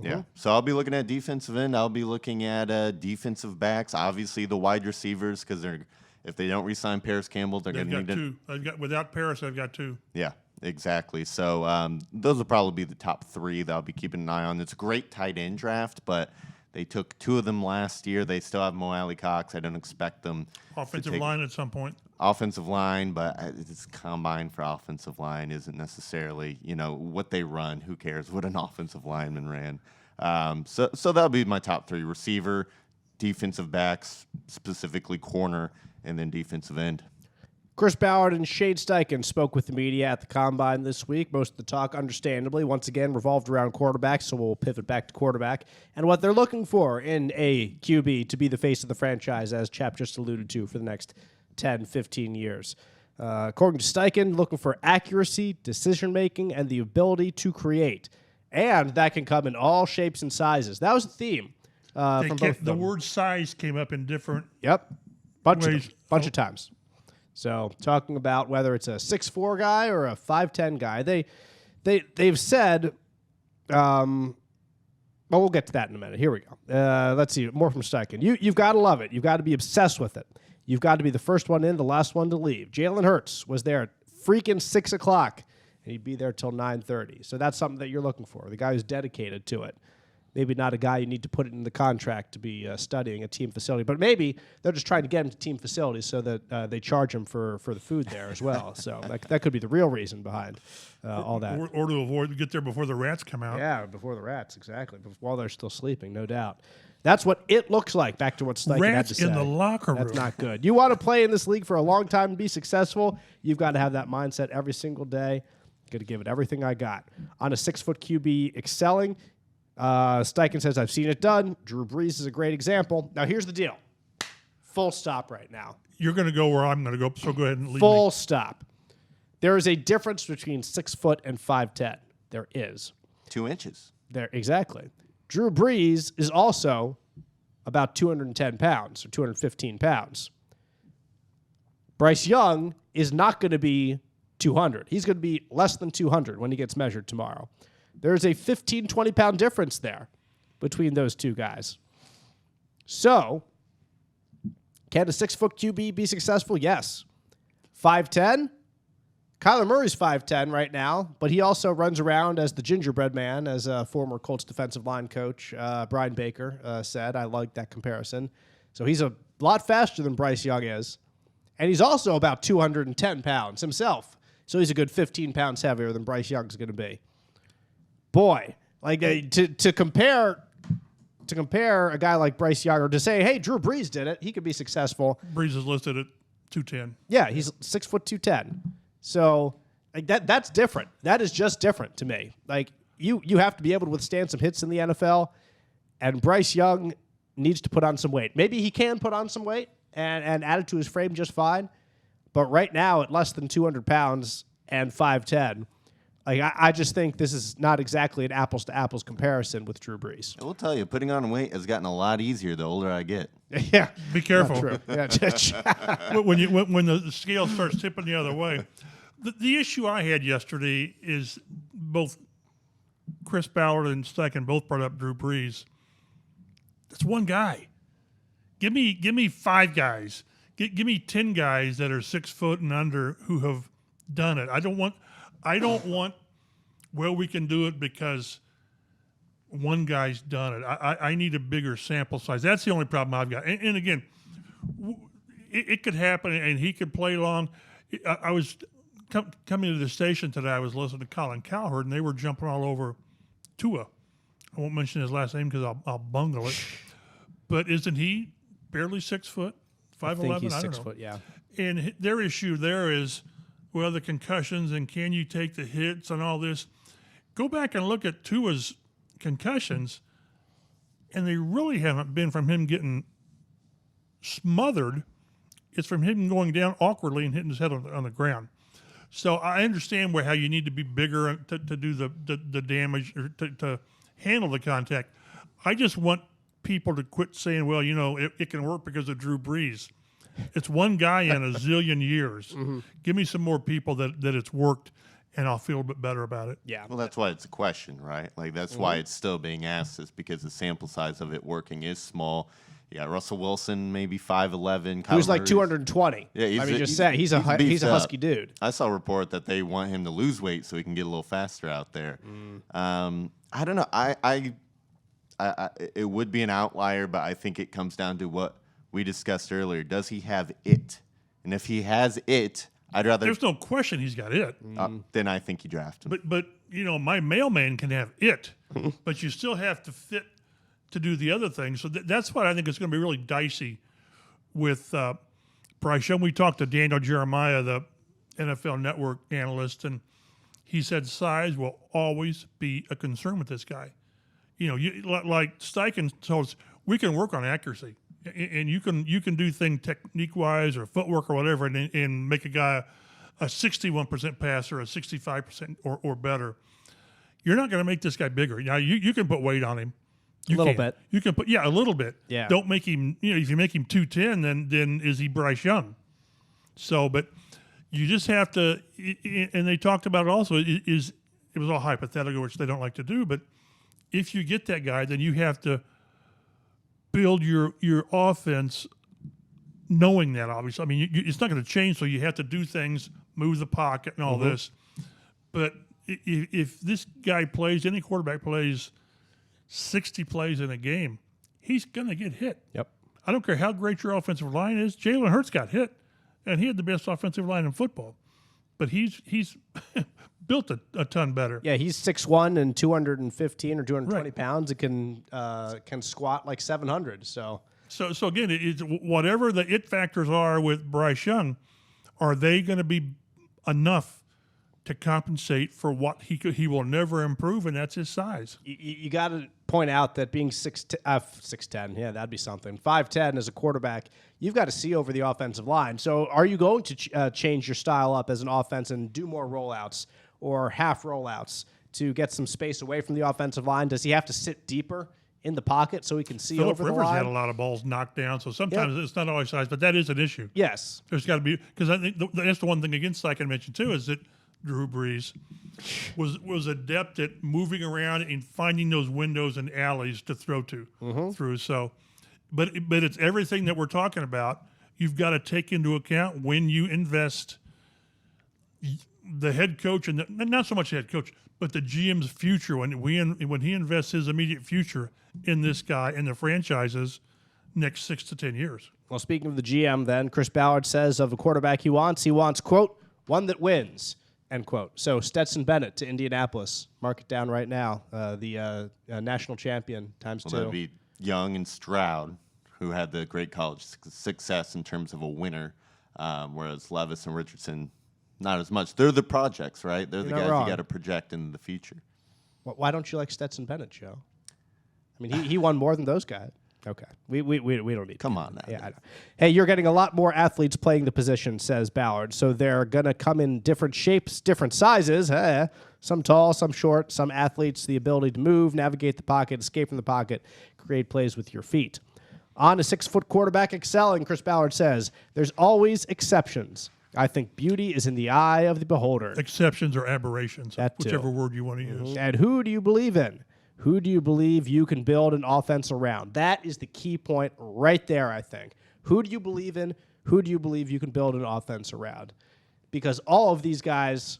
Yeah. So I'll be looking at defensive end. I'll be looking at defensive backs. Obviously, the wide receivers, because if they don't re-sign Paris Campbell, they're going to need two. Without Paris, I've got 2. Yeah, exactly. So those will probably be the top 3 that I'll be keeping an eye on. It's a great tight end draft, but they took 2 of them last year. They still have Mo Alley Cox. I don't expect them. Offensive line at some point. Offensive line, but it's combine for offensive line isn't necessarily, what they run. Who cares what an offensive lineman ran? So that'll be my top 3: receiver, defensive backs, specifically corner, and then defensive end. Chris Ballard and Shane Steichen spoke with the media at the Combine this week. Most of the talk, understandably, once again, revolved around quarterback, so we'll pivot back to quarterback and what they're looking for in a QB to be the face of the franchise, as Chap just alluded to, for the next 10, 15 years. According to Steichen, looking for accuracy, decision-making, and the ability to create. And that can come in all shapes and sizes. That was the theme from both of them. The word size came up in different bunch ways. of times. So talking about whether it's a 6'4" guy or a 5'10" guy, they've said, well, we'll get to that in a minute. Here we go. Let's see, more from Steichen. You've got to love it. You've got to be obsessed with it. You've got to be the first one in, the last one to leave. Jalen Hurts was there at freaking 6 o'clock, and he'd be there till 9:30. So that's something that you're looking for, the guy who's dedicated to it. Maybe not a guy you need to put it in the contract to be studying a team facility, but maybe they're just trying to get him to team facilities so that they charge him for the food there as well. So that could be the real reason behind all that. Or to get there before the rats come out. Yeah, before the rats, exactly. While they're still sleeping, no doubt. That's what it looks like, back to what Steichen had to say. Rats in the locker room. That's not good. You want to play in this league for a long time and be successful, you've got to have that mindset every single day. Got to give it everything I got. On a 6-foot QB excelling, Steichen says, I've seen it done. Drew Brees is a great example. Now, here's the deal. Full stop right now. You're going to go where I'm going to go, so go ahead and leave Full me. stop. There is a difference between 6 foot and 5'10". There is. 2 inches. There, exactly. Drew Brees is also about 210 pounds or 215 pounds. Bryce Young is not going to be 200. He's going to be less than 200 when he gets measured tomorrow. There's a 15, 20-pound difference there between those two guys. So, can a 6-foot QB be successful? Yes. 5'10"? Kyler Murray's 5'10" right now, but he also runs around as the gingerbread man, as a former Colts defensive line coach, Brian Baker, said. I like that comparison. So he's a lot faster than Bryce Young is, and he's also about 210 pounds himself. So he's a good 15 pounds heavier than Bryce Young's going to be. Boy, like to compare a guy like Bryce Young, or to say, hey, Drew Brees did it, he could be successful. Brees is listed at 210. Yeah, he's 6 foot 210. So like that's different. That is just different to me. Like you have to be able to withstand some hits in the NFL, and Bryce Young needs to put on some weight. Maybe he can put on some weight and add it to his frame just fine. But right now, at less than 200 pounds and 5'10", like I just think this is not exactly an apples to apples comparison with Drew Brees. I will tell you, putting on weight has gotten a lot easier the older I get. Yeah, Be careful. true. Yeah, when the scale starts tipping the other way. The issue I had yesterday is both Chris Ballard and Steichen both brought up Drew Brees. It's one guy. Give me 5 guys. Give me 10 guys that are 6 foot and under who have done it. I don't want. Well, we can do it because one guy's done it. I need a bigger sample size. That's the only problem I've got. And again, it could happen, and he could play long. I was coming to the station today. I was listening to Colin Cowherd, and they were jumping all over Tua. I won't mention his last name because I'll bungle it. But isn't he barely 6 foot, 5'11"? I think he's I don't 6 know. foot, yeah. And their issue there is, well, the concussions and can you take the hits and all this. Go back and look at Tua's concussions, and they really haven't been from him getting smothered. It's from him going down awkwardly and hitting his head on the ground. So I understand how you need to be bigger to do the damage or to handle the contact. I just want people to quit saying, well, it can work because of Drew Brees. It's one guy in a zillion years. Mm-hmm. Give me some more people that it's worked, and I'll feel a bit better about it. Yeah. Well, that's why it's a question, right? Like, that's why it's still being asked, is because the sample size of it working is small. Yeah, Russell Wilson, maybe 5'11". He was like 220. Yeah, he's a husky dude. I saw a report that they want him to lose weight so he can get a little faster out there. I don't know. It would be an outlier, but I think it comes down to what we discussed earlier. Does he have it? And if he has it, I'd rather. There's no question he's got it. Then I think you draft him. But my mailman can have it, but you still have to fit to do the other things. So that's why I think it's going to be really dicey with Bryce Young. We talked to Daniel Jeremiah, the NFL Network analyst, and he said size will always be a concern with this guy. Like Steichen told us, we can work on accuracy, and you can do things technique-wise or footwork or whatever, and make a guy a 61% passer, a 65% or better. You're not going to make this guy bigger. Now you can put weight on him. A little bit. You can put a little bit. Yeah. Don't make him. If you make him 210, then is he Bryce Young? So, but you just have to. And they talked about it also. It was all hypothetical, which they don't like to do. But if you get that guy, then you have to build your offense knowing that. Obviously, I mean, it's not going to change. So you have to do things, move the pocket, and all this. But if this guy plays, any quarterback plays 60 plays in a game, he's going to get hit. Yep. I don't care how great your offensive line is. Jalen Hurts got hit, and he had the best offensive line in football. But he's built a ton better. Yeah, he's 6'1" and 215 or 220 pounds. It can squat like 700. So again, it's whatever the it factors are with Bryce Young, are they going to be enough to compensate for what he will never improve, and that's his size. You got to point out that being 6'10", yeah, that'd be something. 5'10" as a quarterback, you've got to see over the offensive line. So are you going to change your style up as an offense and do more rollouts or half rollouts to get some space away from the offensive line? Does he have to sit deeper in the pocket so he can see over the line? Phillip Rivers had a lot of balls knocked down, so sometimes it's not always size, but that is an issue. Yes. There's got to be, because I think that's the one thing against I can mention too, is that Drew Brees was adept at moving around and finding those windows and alleys to throw through. So, but it's everything that we're talking about. You've got to take into account when you invest the head coach and not so much the head coach, but the GM's future when he invests his immediate future in this guy and the franchise's next 6 to 10 years. Well, speaking of the GM, then Chris Ballard says of the quarterback he wants, quote, one that wins. End quote. So Stetson Bennett to Indianapolis. Mark it down right now. The national champion times 2. That'd be Young and Stroud, who had the great college success in terms of a winner, whereas Levis and Richardson, not as much. They're the projects, right? They're the guys you got to project in the future. Why don't you like Stetson Bennett, Joe? I mean, he won more than those guys. Okay. We don't need. Come on now. Yeah, I know. Hey, you're getting a lot more athletes playing the position, says Ballard. So they're going to come in different shapes, different sizes. Some tall, some short, some athletes, the ability to move, navigate the pocket, escape from the pocket, create plays with your feet. On a 6-foot quarterback excelling, Chris Ballard says, there's always exceptions. I think beauty is in the eye of the beholder. Exceptions or aberrations, That too. whichever word you want to use. And who do you believe in? Who do you believe you can build an offense around? That is the key point right there, I think. Who do you believe in? Who do you believe you can build an offense around? Because all of these guys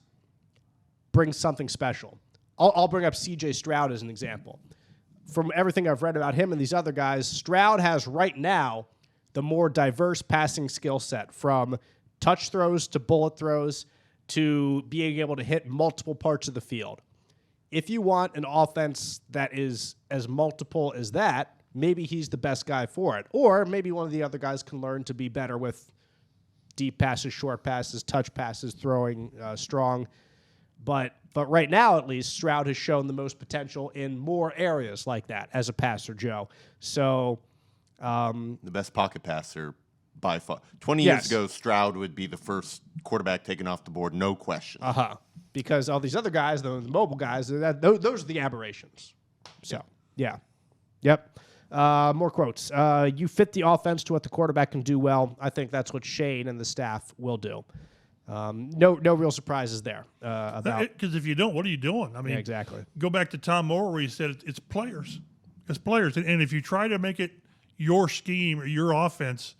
bring something special. I'll bring up C.J. Stroud as an example. From everything I've read about him and these other guys, Stroud has right now the more diverse passing skill set, from touch throws to bullet throws to being able to hit multiple parts of the field. If you want an offense that is as multiple as that, maybe he's the best guy for it. Or maybe one of the other guys can learn to be better with deep passes, short passes, touch passes, throwing strong. But right now, at least, Stroud has shown the most potential in more areas like that as a passer, Joe. So the best pocket passer by far. 20 years ago, Stroud would be the first quarterback taken off the board, no question. Because all these other guys, the mobile guys, those are the aberrations. So, yeah. Yep. More quotes. You fit the offense to what the quarterback can do well. I think that's what Shane and the staff will do. No real surprises there. Because if you don't, what are you doing? I mean, exactly. Go back to Tom Moore where he said it's players. It's players. And if you try to make it your scheme or your offense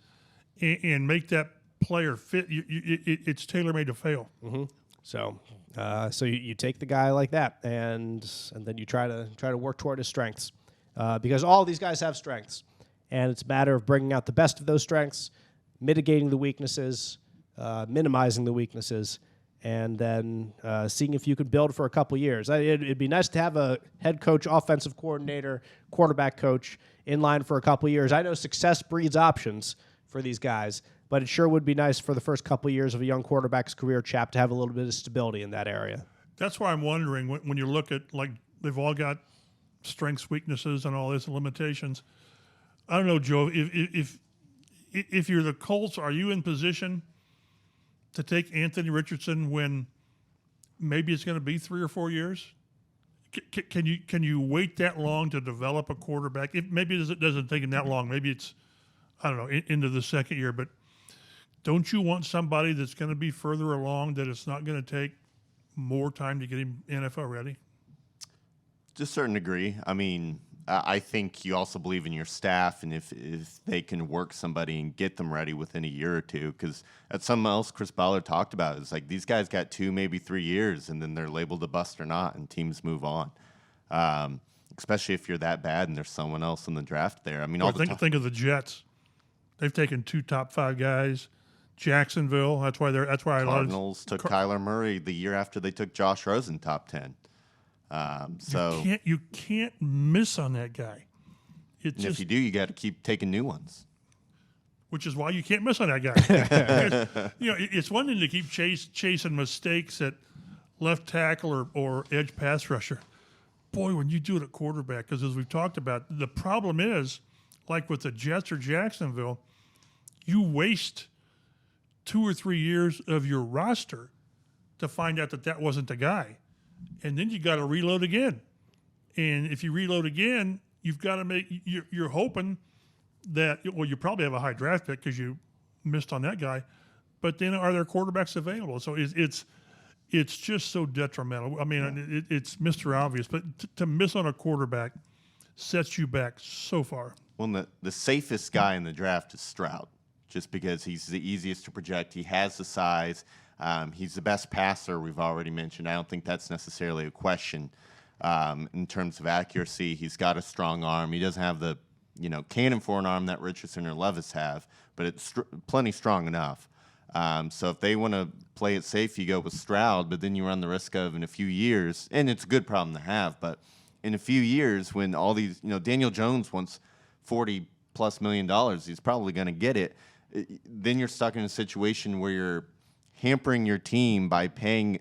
and make that player fit, it's tailor-made to fail. Mm-hmm. So you take the guy like that, and then you try to work toward his strengths, because all these guys have strengths, and it's a matter of bringing out the best of those strengths, mitigating the weaknesses, minimizing the weaknesses, and then seeing if you could build for a couple years. It'd be nice to have a head coach, offensive coordinator, quarterback coach in line for a couple years. I know success breeds options for these guys, but it sure would be nice for the first couple years of a young quarterback's career, Chap, to have a little bit of stability in that area. That's why I'm wondering, when you look at, like, they've all got strengths, weaknesses, and all this, and limitations. I don't know, Joe, if you're the Colts, are you in position to take Anthony Richardson when maybe it's going to be 3 or 4 years? Can you wait that long to develop a quarterback? Maybe it doesn't take him that long. Maybe it's, I don't know, into the second year. But don't you want somebody that's going to be further along, that it's not going to take more time to get him NFL ready? To a certain degree. I mean, I think you also believe in your staff, and if they can work somebody and get them ready within a year or two, because that's something else Chris Ballard talked about. It's like these guys got 2, maybe 3 years, and then they're labeled a bust or not, and teams move on. Especially if you're that bad and there's someone else in the draft there. I mean, think of the Jets. They've taken 2 top 5 guys. Jacksonville. That's why Cardinals took Kyler Murray the year after they took Josh Rosen top 10. So you can't miss on that guy. If you do, you got to keep taking new ones. Which is why you can't miss on that guy. It's one thing to keep chasing mistakes at left tackle or edge pass rusher. Boy, when you do it at quarterback, because as we've talked about, the problem is, like with the Jets or Jacksonville, you waste 2 or 3 years of your roster to find out that wasn't the guy. And then you got to reload again. And if you reload again, you've got to you're hoping that, well, you probably have a high draft pick because you missed on that guy. But then are there quarterbacks available? So it's just so detrimental. I mean, it's Mr. Obvious, but to miss on a quarterback sets you back so far. Well, the safest guy in the draft is Stroud, just because he's the easiest to project. He has the size. He's the best passer, we've already mentioned. I don't think that's necessarily a question in terms of accuracy. He's got a strong arm. He doesn't have the cannon for an arm that Richardson or Levis have, but it's plenty strong enough. So if they want to play it safe, you go with Stroud, but then you run the risk of in a few years, and it's a good problem to have, but in a few years when all these, Daniel Jones wants $40+ million, he's probably going to get it. Then you're stuck in a situation where you're hampering your team by paying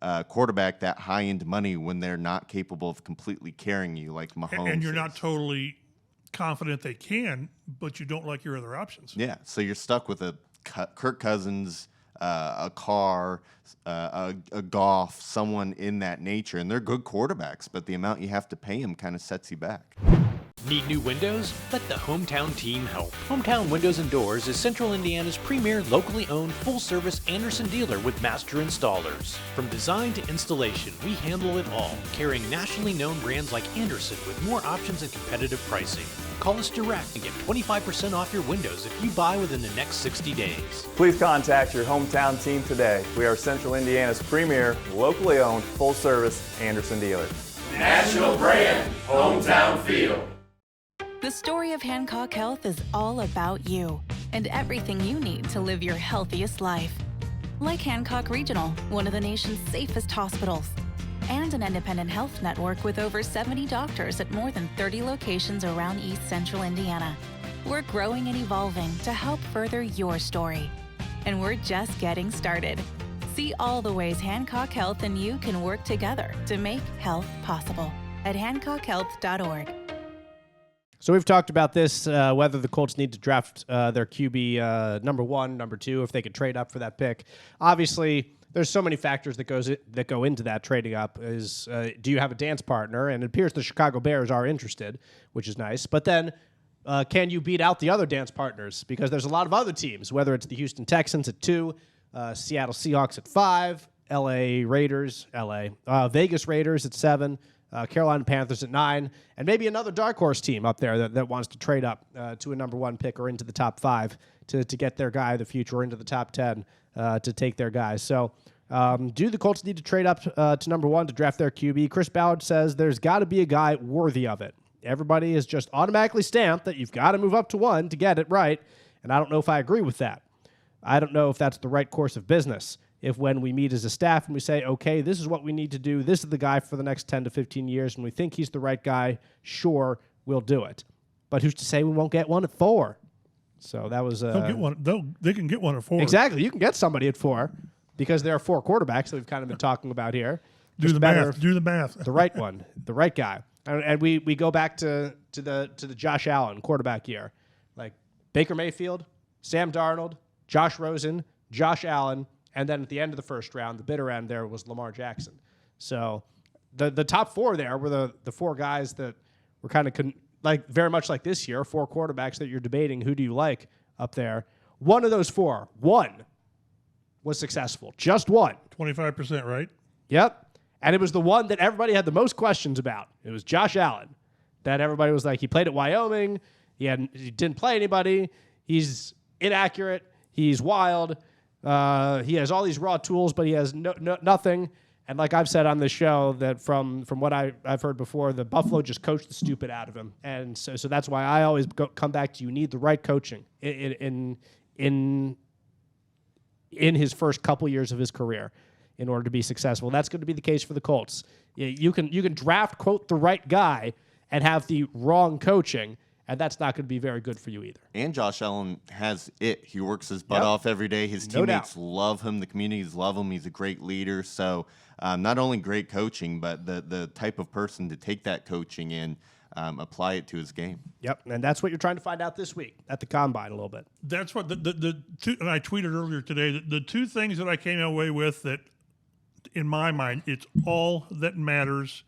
a quarterback that high-end money when they're not capable of completely carrying you like Mahomes. And you're not totally confident they can, but you don't like your other options. Yeah, so you're stuck with a Kirk Cousins, a Carr, a Goff, someone in that nature. And they're good quarterbacks, but the amount you have to pay them kind of sets you back. Need new windows? Let the Hometown team help. Hometown Windows and Doors is Central Indiana's premier locally owned full-service Anderson dealer with master installers. From design to installation, we handle it all, carrying nationally known brands like Anderson with more options and competitive pricing. Call us direct and get 25% off your windows if you buy within the next 60 days. Please contact your Hometown team today. We are Central Indiana's premier locally owned full-service Anderson dealer. National brand, hometown feel. The story of Hancock Health is all about you and everything you need to live your healthiest life. Like Hancock Regional, one of the nation's safest hospitals, and an independent health network with over 70 doctors at more than 30 locations around East Central Indiana. We're growing and evolving to help further your story. And we're just getting started. See all the ways Hancock Health and you can work together to make health possible at hancockhealth.org. So we've talked about this, whether the Colts need to draft their QB number 1, number 2, if they could trade up for that pick. Obviously, there's so many factors that go into that trading up. Do you have a dance partner? And it appears the Chicago Bears are interested, which is nice. But then can you beat out the other dance partners? Because there's a lot of other teams, whether it's the Houston Texans at 2, Seattle Seahawks at 5, Vegas Raiders at 7, Carolina Panthers at 9, and maybe another dark horse team up there that wants to trade up to a number 1 pick or into the top 5 to get their guy of the future, or into the top 10 to take their guys. So do the Colts need to trade up to number 1 to draft their QB? Chris Ballard says there's got to be a guy worthy of it. Everybody is just automatically stamped that you've got to move up to 1 to get it right, and I don't know if I agree with that. I don't know if that's the right course of business. If when we meet as a staff and we say, okay, this is what we need to do, this is the guy for the next 10 to 15 years, and we think he's the right guy, sure, we'll do it. But who's to say we won't get one at 4? So that was... They'll get one. They can get one at 4. Exactly. You can get somebody at 4 because there are 4 quarterbacks that we've kind of been talking about here. Do the math. The right one, the right guy. And we go back to the Josh Allen quarterback year. Like Baker Mayfield, Sam Darnold, Josh Rosen, Josh Allen, and then at the end of the first round, the bitter end there was Lamar Jackson. So the top 4 there were the 4 guys that were kind of very much like this year, 4 quarterbacks that you're debating who do you like up there. One of those 4, one was successful. Just one. 25%, right? Yep. And it was the one that everybody had the most questions about. It was Josh Allen. That everybody was like, he played at Wyoming. He didn't play anybody. He's inaccurate. He's wild. He has all these raw tools, but he has nothing. And like I've said on this show, that from what I've heard before, the Buffalo just coached the stupid out of him. And so that's why I always come back to you need the right coaching in his first couple years of his career in order to be successful. That's going to be the case for the Colts. You can draft, quote, the right guy and have the wrong coaching, and that's not going to be very good for you either. And Josh Allen has it. He works his butt off every day. His teammates love him. The communities love him. He's a great leader. So not only great coaching, but the type of person to take that coaching and apply it to his game. Yep, and that's what you're trying to find out this week at the Combine a little bit. That's what the two, and I tweeted earlier today, the 2 things that I came away with that, in my mind, it's all that matters,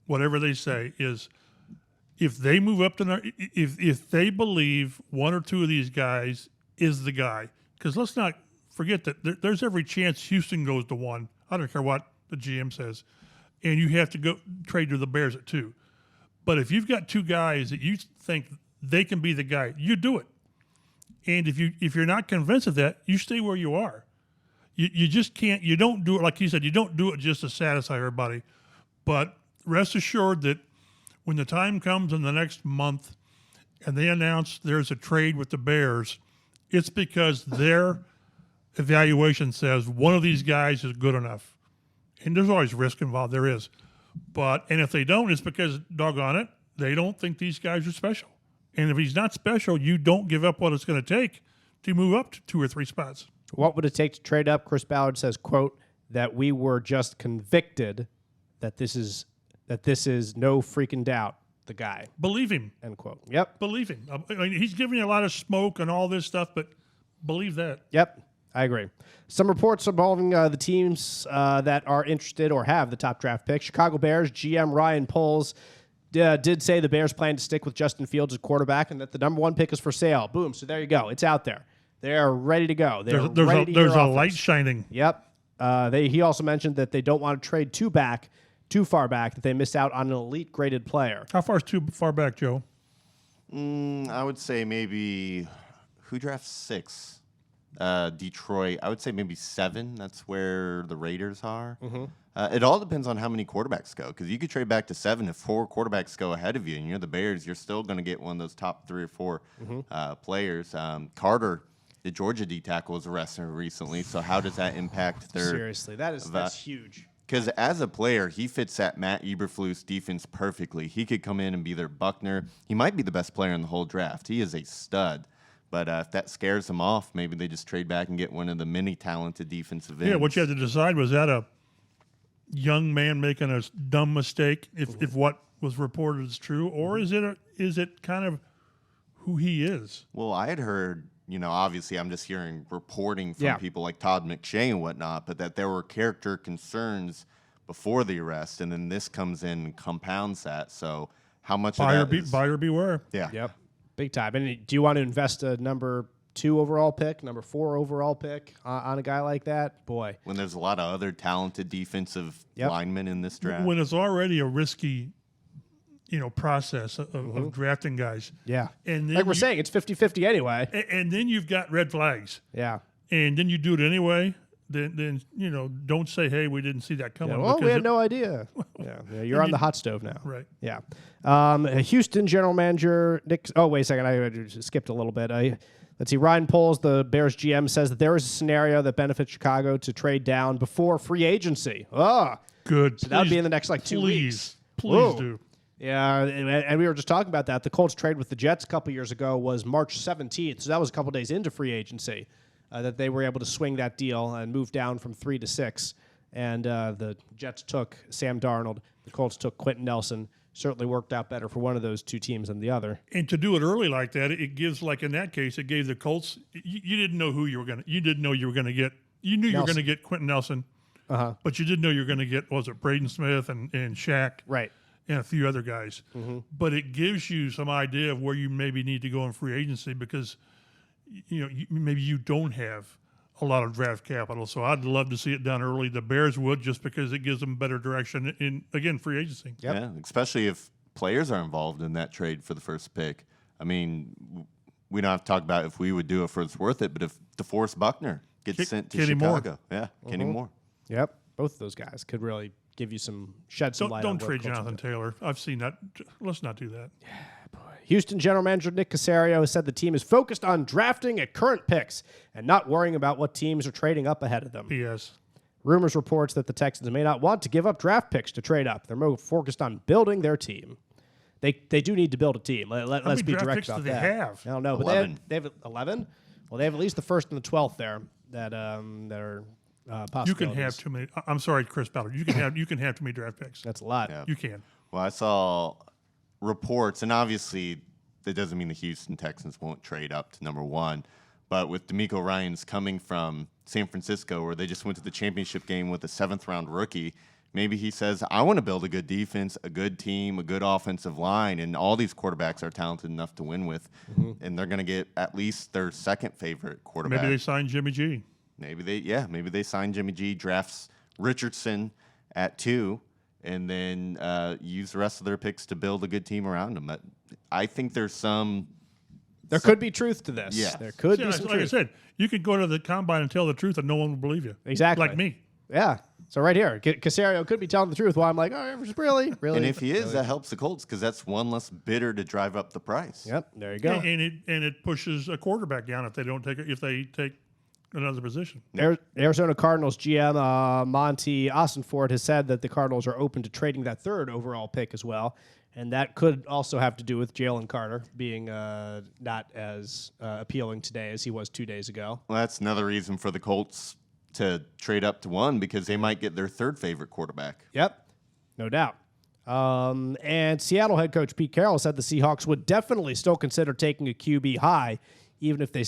whatever they say, is if they move up to if they believe 1 or 2 of these guys is the guy. Because let's not forget that there's every chance Houston goes to 1. I don't care what the GM says. And you have to go trade to the Bears at 2. But if you've got 2 guys that you think they can be the guy, you do it. And if you're not convinced of that, you stay where you are. You just can't. You don't do it like he said. You don't do it just to satisfy everybody. But rest assured that when the time comes in the next month and they announce there's a trade with the Bears, it's because their evaluation says one of these guys is good enough. And there's always risk involved. There is. And if they don't, it's because, doggone it, they don't think these guys are special. And if he's not special, you don't give up what it's going to take to move up to 2 or 3 spots. What would it take to trade up? Chris Ballard says, quote, that we were just convicted that this is no freaking doubt the guy. Believe him. End quote. Yep. Believe him. I mean, he's giving you a lot of smoke and all this stuff, but believe that. Yep. I agree. Some reports involving the teams that are interested or have the top draft pick. Chicago Bears GM Ryan Poles did say the Bears plan to stick with Justin Fields as quarterback and that the number 1 pick is for sale. Boom. So there you go. It's out there. They're ready to go. There's a light shining. Yep. He also mentioned that they don't want to trade too far back, that they miss out on an elite graded player. How far is too far back, Joe? I would say maybe who drafts 6? Detroit. I would say maybe 7. That's where the Raiders are. It all depends on how many quarterbacks go, because you could trade back to 7 if 4 quarterbacks go ahead of you, and you're the Bears. You're still going to get one of those top 3 or 4 players. Carter, the Georgia D tackle, was arrested recently. So how does that impact their? Seriously, that's huge. Because as a player, he fits that Matt Eberflus defense perfectly. He could come in and be their Buckner. He might be the best player in the whole draft. He is a stud. But if that scares them off, maybe they just trade back and get one of the many talented defensive ends. Yeah, what you had to decide, was that a young man making a dumb mistake, if what was reported is true, or is it kind of who he is? Well, I had heard, obviously I'm just hearing reporting from people like Todd McShay and whatnot, but that there were character concerns before the arrest, and then this comes in and compounds that. So how much buyer of that is... Buyer beware. Yeah. Yep. Big time. And do you want to invest a number 2 overall pick, number 4 overall pick on a guy like that? Boy. When there's a lot of other talented defensive linemen in this draft. When it's already a risky, process of drafting guys. Yeah. And then like we're saying, it's 50-50 anyway. And then you've got red flags. Yeah. And then you do it anyway. Then don't say, hey, we didn't see that coming. Yeah, well, we had no idea. You're on the hot stove now. Right. Yeah. Houston general manager Nick. Oh, wait a second. I skipped a little bit. Let's see. Ryan Poles, the Bears GM, says that there is a scenario that benefits Chicago to trade down before free agency. Oh, good. So that would be in the next 2 weeks. Please do. Yeah, and we were just talking about that. The Colts trade with the Jets a couple years ago was March 17th, so that was a couple days into free agency. That they were able to swing that deal and move down from 3 to 6. And the Jets took Sam Darnold. The Colts took Quentin Nelson. Certainly worked out better for one of those 2 teams than the other. And to do it early like that, it gives, like in that case, it gave the Colts. You didn't know who you were going to. You didn't know you were going to get. You knew you were going to get Quentin Nelson. But you didn't know you were going to get, was it Braden Smith and Shaq? Right. And a few other guys. But it gives you some idea of where you maybe need to go in free agency, because maybe you don't have a lot of draft capital. So I'd love to see it done early. The Bears would, just because it gives them better direction in, again, free agency. Yep. Yeah, especially if players are involved in that trade for the first pick. I mean, we don't have to talk about if we would do it for it's worth it, but if DeForest Buckner gets sent to Kenny Chicago. Moore. Yeah, Kenny Moore. Yep. Both of those guys could really give you some shed some light. Don't on trade Jonathan Taylor. I've seen that. Let's not do that. Houston general manager Nick Caserio has said the team is focused on drafting at current picks and not worrying about what teams are trading up ahead of them. P.S. Rumors reports that the Texans may not want to give up draft picks to trade up. They're more focused on building their team. They do need to build a team. Let's be direct about that. Have? I don't know, but 11. they have 11. Well, they have at least the 1st and the 12th there that are possibilities. You can have too many. I'm sorry, Chris Ballard. You can have too many draft picks. That's a lot. Yeah. You can. Well, I saw reports, and obviously that doesn't mean the Houston Texans won't trade up to number 1. But with DeMeco Ryans coming from San Francisco, where they just went to the championship game with a 7th-round rookie, maybe he says, I want to build a good defense, a good team, a good offensive line, and all these quarterbacks are talented enough to win with, and they're going to get at least their 2nd favorite quarterback. Maybe they sign Jimmy G. Maybe they sign Jimmy G, drafts Richardson at 2, and then use the rest of their picks to build a good team around them. I think there's some... There could be truth to this. Yeah. There could be some like truth. I said, you could go to the combine and tell the truth and no one will believe you. Exactly. Like me. Yeah. So right here, Caserio could be telling the truth while I'm like, oh, really? And if he is, that helps the Colts, because that's one less bidder to drive up the price. Yep, there you go. And it pushes a quarterback down if they don't take it, if they take another position. Arizona Cardinals GM Monty Ossenford has said that the Cardinals are open to trading that 3rd overall pick as well. And that could also have to do with Jalen Carter being not as appealing today as he was 2 days ago. Well, that's another reason for the Colts to trade up to 1, because they might get their 3rd favorite quarterback. Yep, no doubt. And Seattle head coach Pete Carroll said the Seahawks would definitely still consider taking a QB high, even if they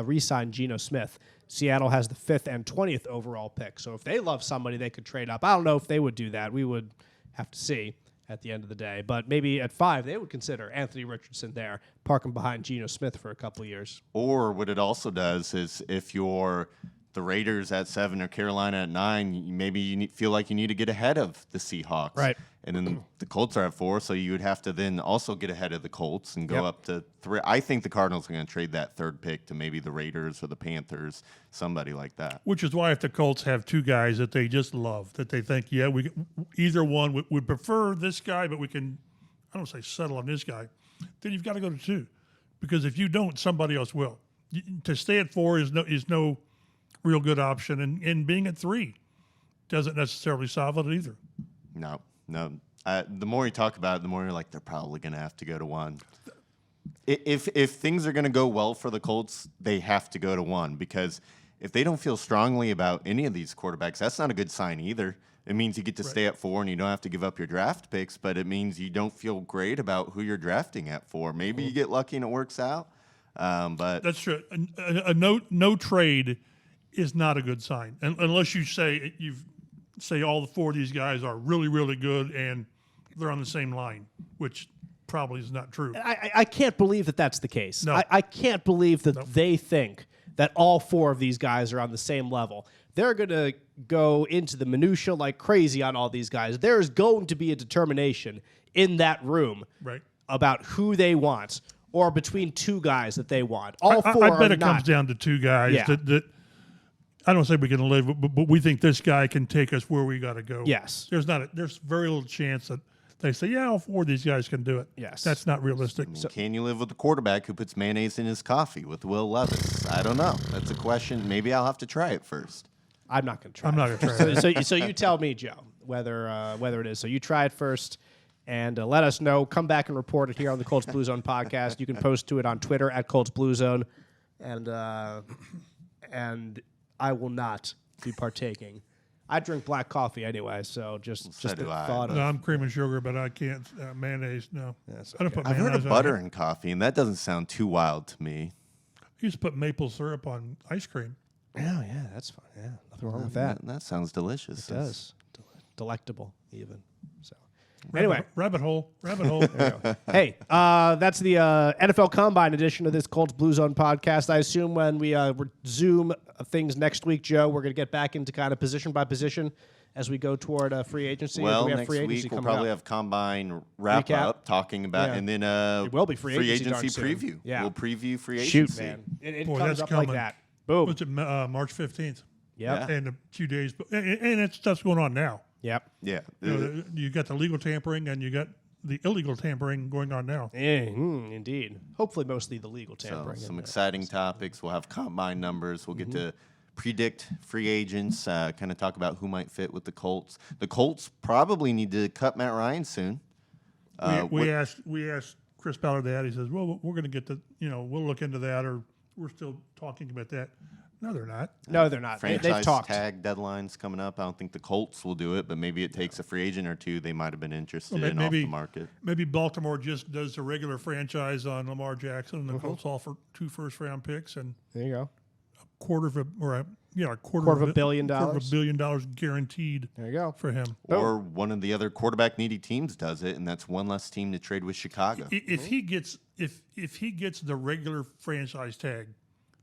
re-sign Geno Smith. Seattle has the 5th and 20th overall pick. So if they love somebody, they could trade up. I don't know if they would do that. We would have to see. at the end of the day. But maybe at 5, they would consider Anthony Richardson there, park him behind Geno Smith for a couple of years. Or what it also does is if you're the Raiders at 7 or Carolina at 9, maybe you feel like you need to get ahead of the Seahawks. Right. And then the Colts are at 4, so you would have to then also get ahead of the Colts and go up to 3. I think the Cardinals are going to trade that 3rd pick to maybe the Raiders or the Panthers, somebody like that. Which is why if the Colts have 2 guys that they just love, that they think, we either one would prefer this guy, but we can, I don't say settle on this guy, then you've got to go to 2. Because if you don't, somebody else will. To stay at 4 is no real good option, and being at 3 doesn't necessarily solve it either. No. The more you talk about it, the more you're like, they're probably going to have to go to 1. If things are going to go well for the Colts, they have to go to 1, because if they don't feel strongly about any of these quarterbacks, that's not a good sign either. It means you get to stay at 4 and you don't have to give up your draft picks, but it means you don't feel great about who you're drafting at 4. Maybe you get lucky and it works out, but that's true. A no trade is not a good sign, unless you say all 4 of these guys are really, really good and they're on the same line, which probably is not true. I can't believe that that's the case. No. I can't believe that they think that all 4 of these guys are on the same level. They're going to go into the minutia like crazy on all these guys. There is going to be a determination in that room about who they want, or between 2 guys that they want. All 4 I bet are it not. comes down to 2 guys that I don't say we can live, but we think this guy can take us where we got to go. Yes. There's very little chance that they say, all 4 of these guys can do it. Yes. That's not realistic. Can you live with a quarterback who puts mayonnaise in his coffee with Will Levis? I don't know. That's a question. Maybe I'll have to try it first. I'm not going to try. I'm not going to try it. So you tell me, Joe, whether it is. So you try it first, and let us know. Come back and report it here on the Colts Blue Zone podcast. You can post to it on Twitter at Colts Blue Zone, and I will not be partaking. I drink black coffee anyway, so just the thought of. No, I'm cream and sugar, but I can't mayonnaise. No, That's I don't okay. put I've mayonnaise heard of on butter it. in coffee, and that doesn't sound too wild to me. I used to put maple syrup on ice cream. Oh, yeah, that's fine. Yeah, nothing wrong with that. That sounds delicious. It does. Delectable, even. So, anyway. Rabbit hole. Hey, that's the NFL Combine edition of this Colts Blue Zone podcast. I assume when we resume things next week, Joe, we're going to get back into kind of position by position as we go toward free agency. Well, we have next free agency week we'll coming probably up? have Combine wrap Recap. up talking about, and then It will be free agency darn soon. preview. Yeah. We'll preview free Shoot, agency. man. It Boy, comes that's up coming. like that. Boom. What's it, March 15th? Yep. And a few days. And it's stuff's going on now. Yep. Yeah. You got the legal tampering and you got the illegal tampering going on now. Indeed. Hopefully mostly the legal tampering. Some exciting topics. We'll have combine numbers. We'll get to predict free agents, kind of talk about who might fit with the Colts. The Colts probably need to cut Matt Ryan soon. We asked Chris Ballard that. He says, well, we're going to get we'll look into that, or we're still talking about that. No, they're not. No, they're not. They've Franchise talked. tag deadline's coming up. I don't think the Colts will do it, but maybe it takes a free agent or 2 they might have been interested in off the market. Maybe Baltimore just does a regular franchise on Lamar Jackson, and the Colts offer 2 first-round picks and There you go. a quarter of a $250 million. $250 million guaranteed. There you go. For him. Or one of the other quarterback needy teams does it, and that's one less team to trade with Chicago. If he gets the regular franchise tag,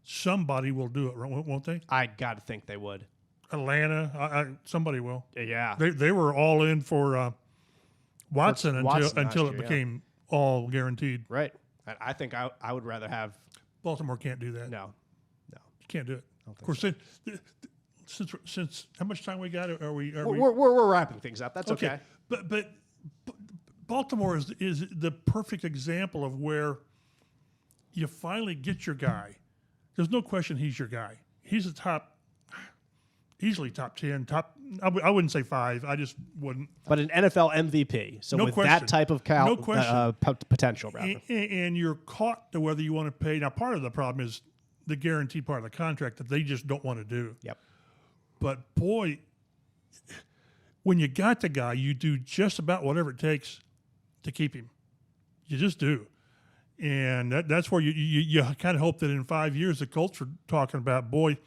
somebody will do it, won't they? I got to think they would. Atlanta, somebody will. Yeah. They were all in for Watson until it year, became all guaranteed. Right. I think I would rather have. Baltimore can't do that. No. You can't do it. Of course, since how much time we got? We're wrapping things up. That's okay. But Baltimore is the perfect example of where you finally get your guy. There's no question he's your guy. He's easily top 10. I wouldn't say 5. I just wouldn't. But an NFL MVP. So No with question. that type of No question. potential, rather. And you're caught to whether you want to pay. Now, part of the problem is the guaranteed part of the contract that they just don't want to do. Yep. But boy, when you got the guy, you do just about whatever it takes to keep him. You just do. And that's where you kind of hope that in 5 years the Colts are talking about, boy,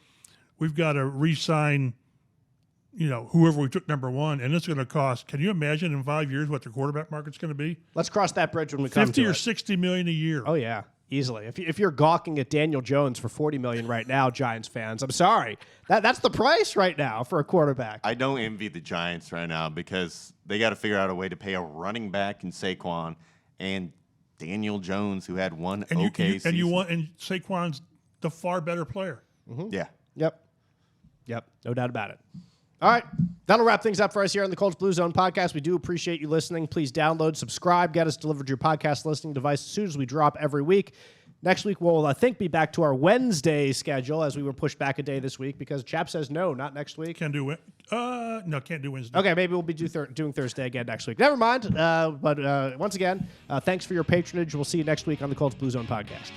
we've got to re-sign whoever we took number one, and it's going to cost. Can you imagine in 5 years what the quarterback market's going to be? Let's cross that bridge when we come to it. 50 or 60 million a year. Oh yeah, easily. If you're gawking at Daniel Jones for $40 million right now, Giants fans, I'm sorry. That's the price right now for a quarterback. I don't envy the Giants right now because they got to figure out a way to pay a running back in Saquon and Daniel Jones, who had one season. And Saquon's the far better player. Mm-hmm. Yeah. Yep. No doubt about it. All right. That'll wrap things up for us here on the Colts Blue Zone podcast. We do appreciate you listening. Please download, subscribe, get us delivered to your podcast listening device as soon as we drop every week. Next week, we'll, I think, be back to our Wednesday schedule as we were pushed back a day this week because Chap says no, not next week. Can't do it. No, can't do Wednesday. Okay, maybe we'll be doing Thursday again next week. Never mind. But once again, thanks for your patronage. We'll see you next week on the Colts Blue Zone podcast.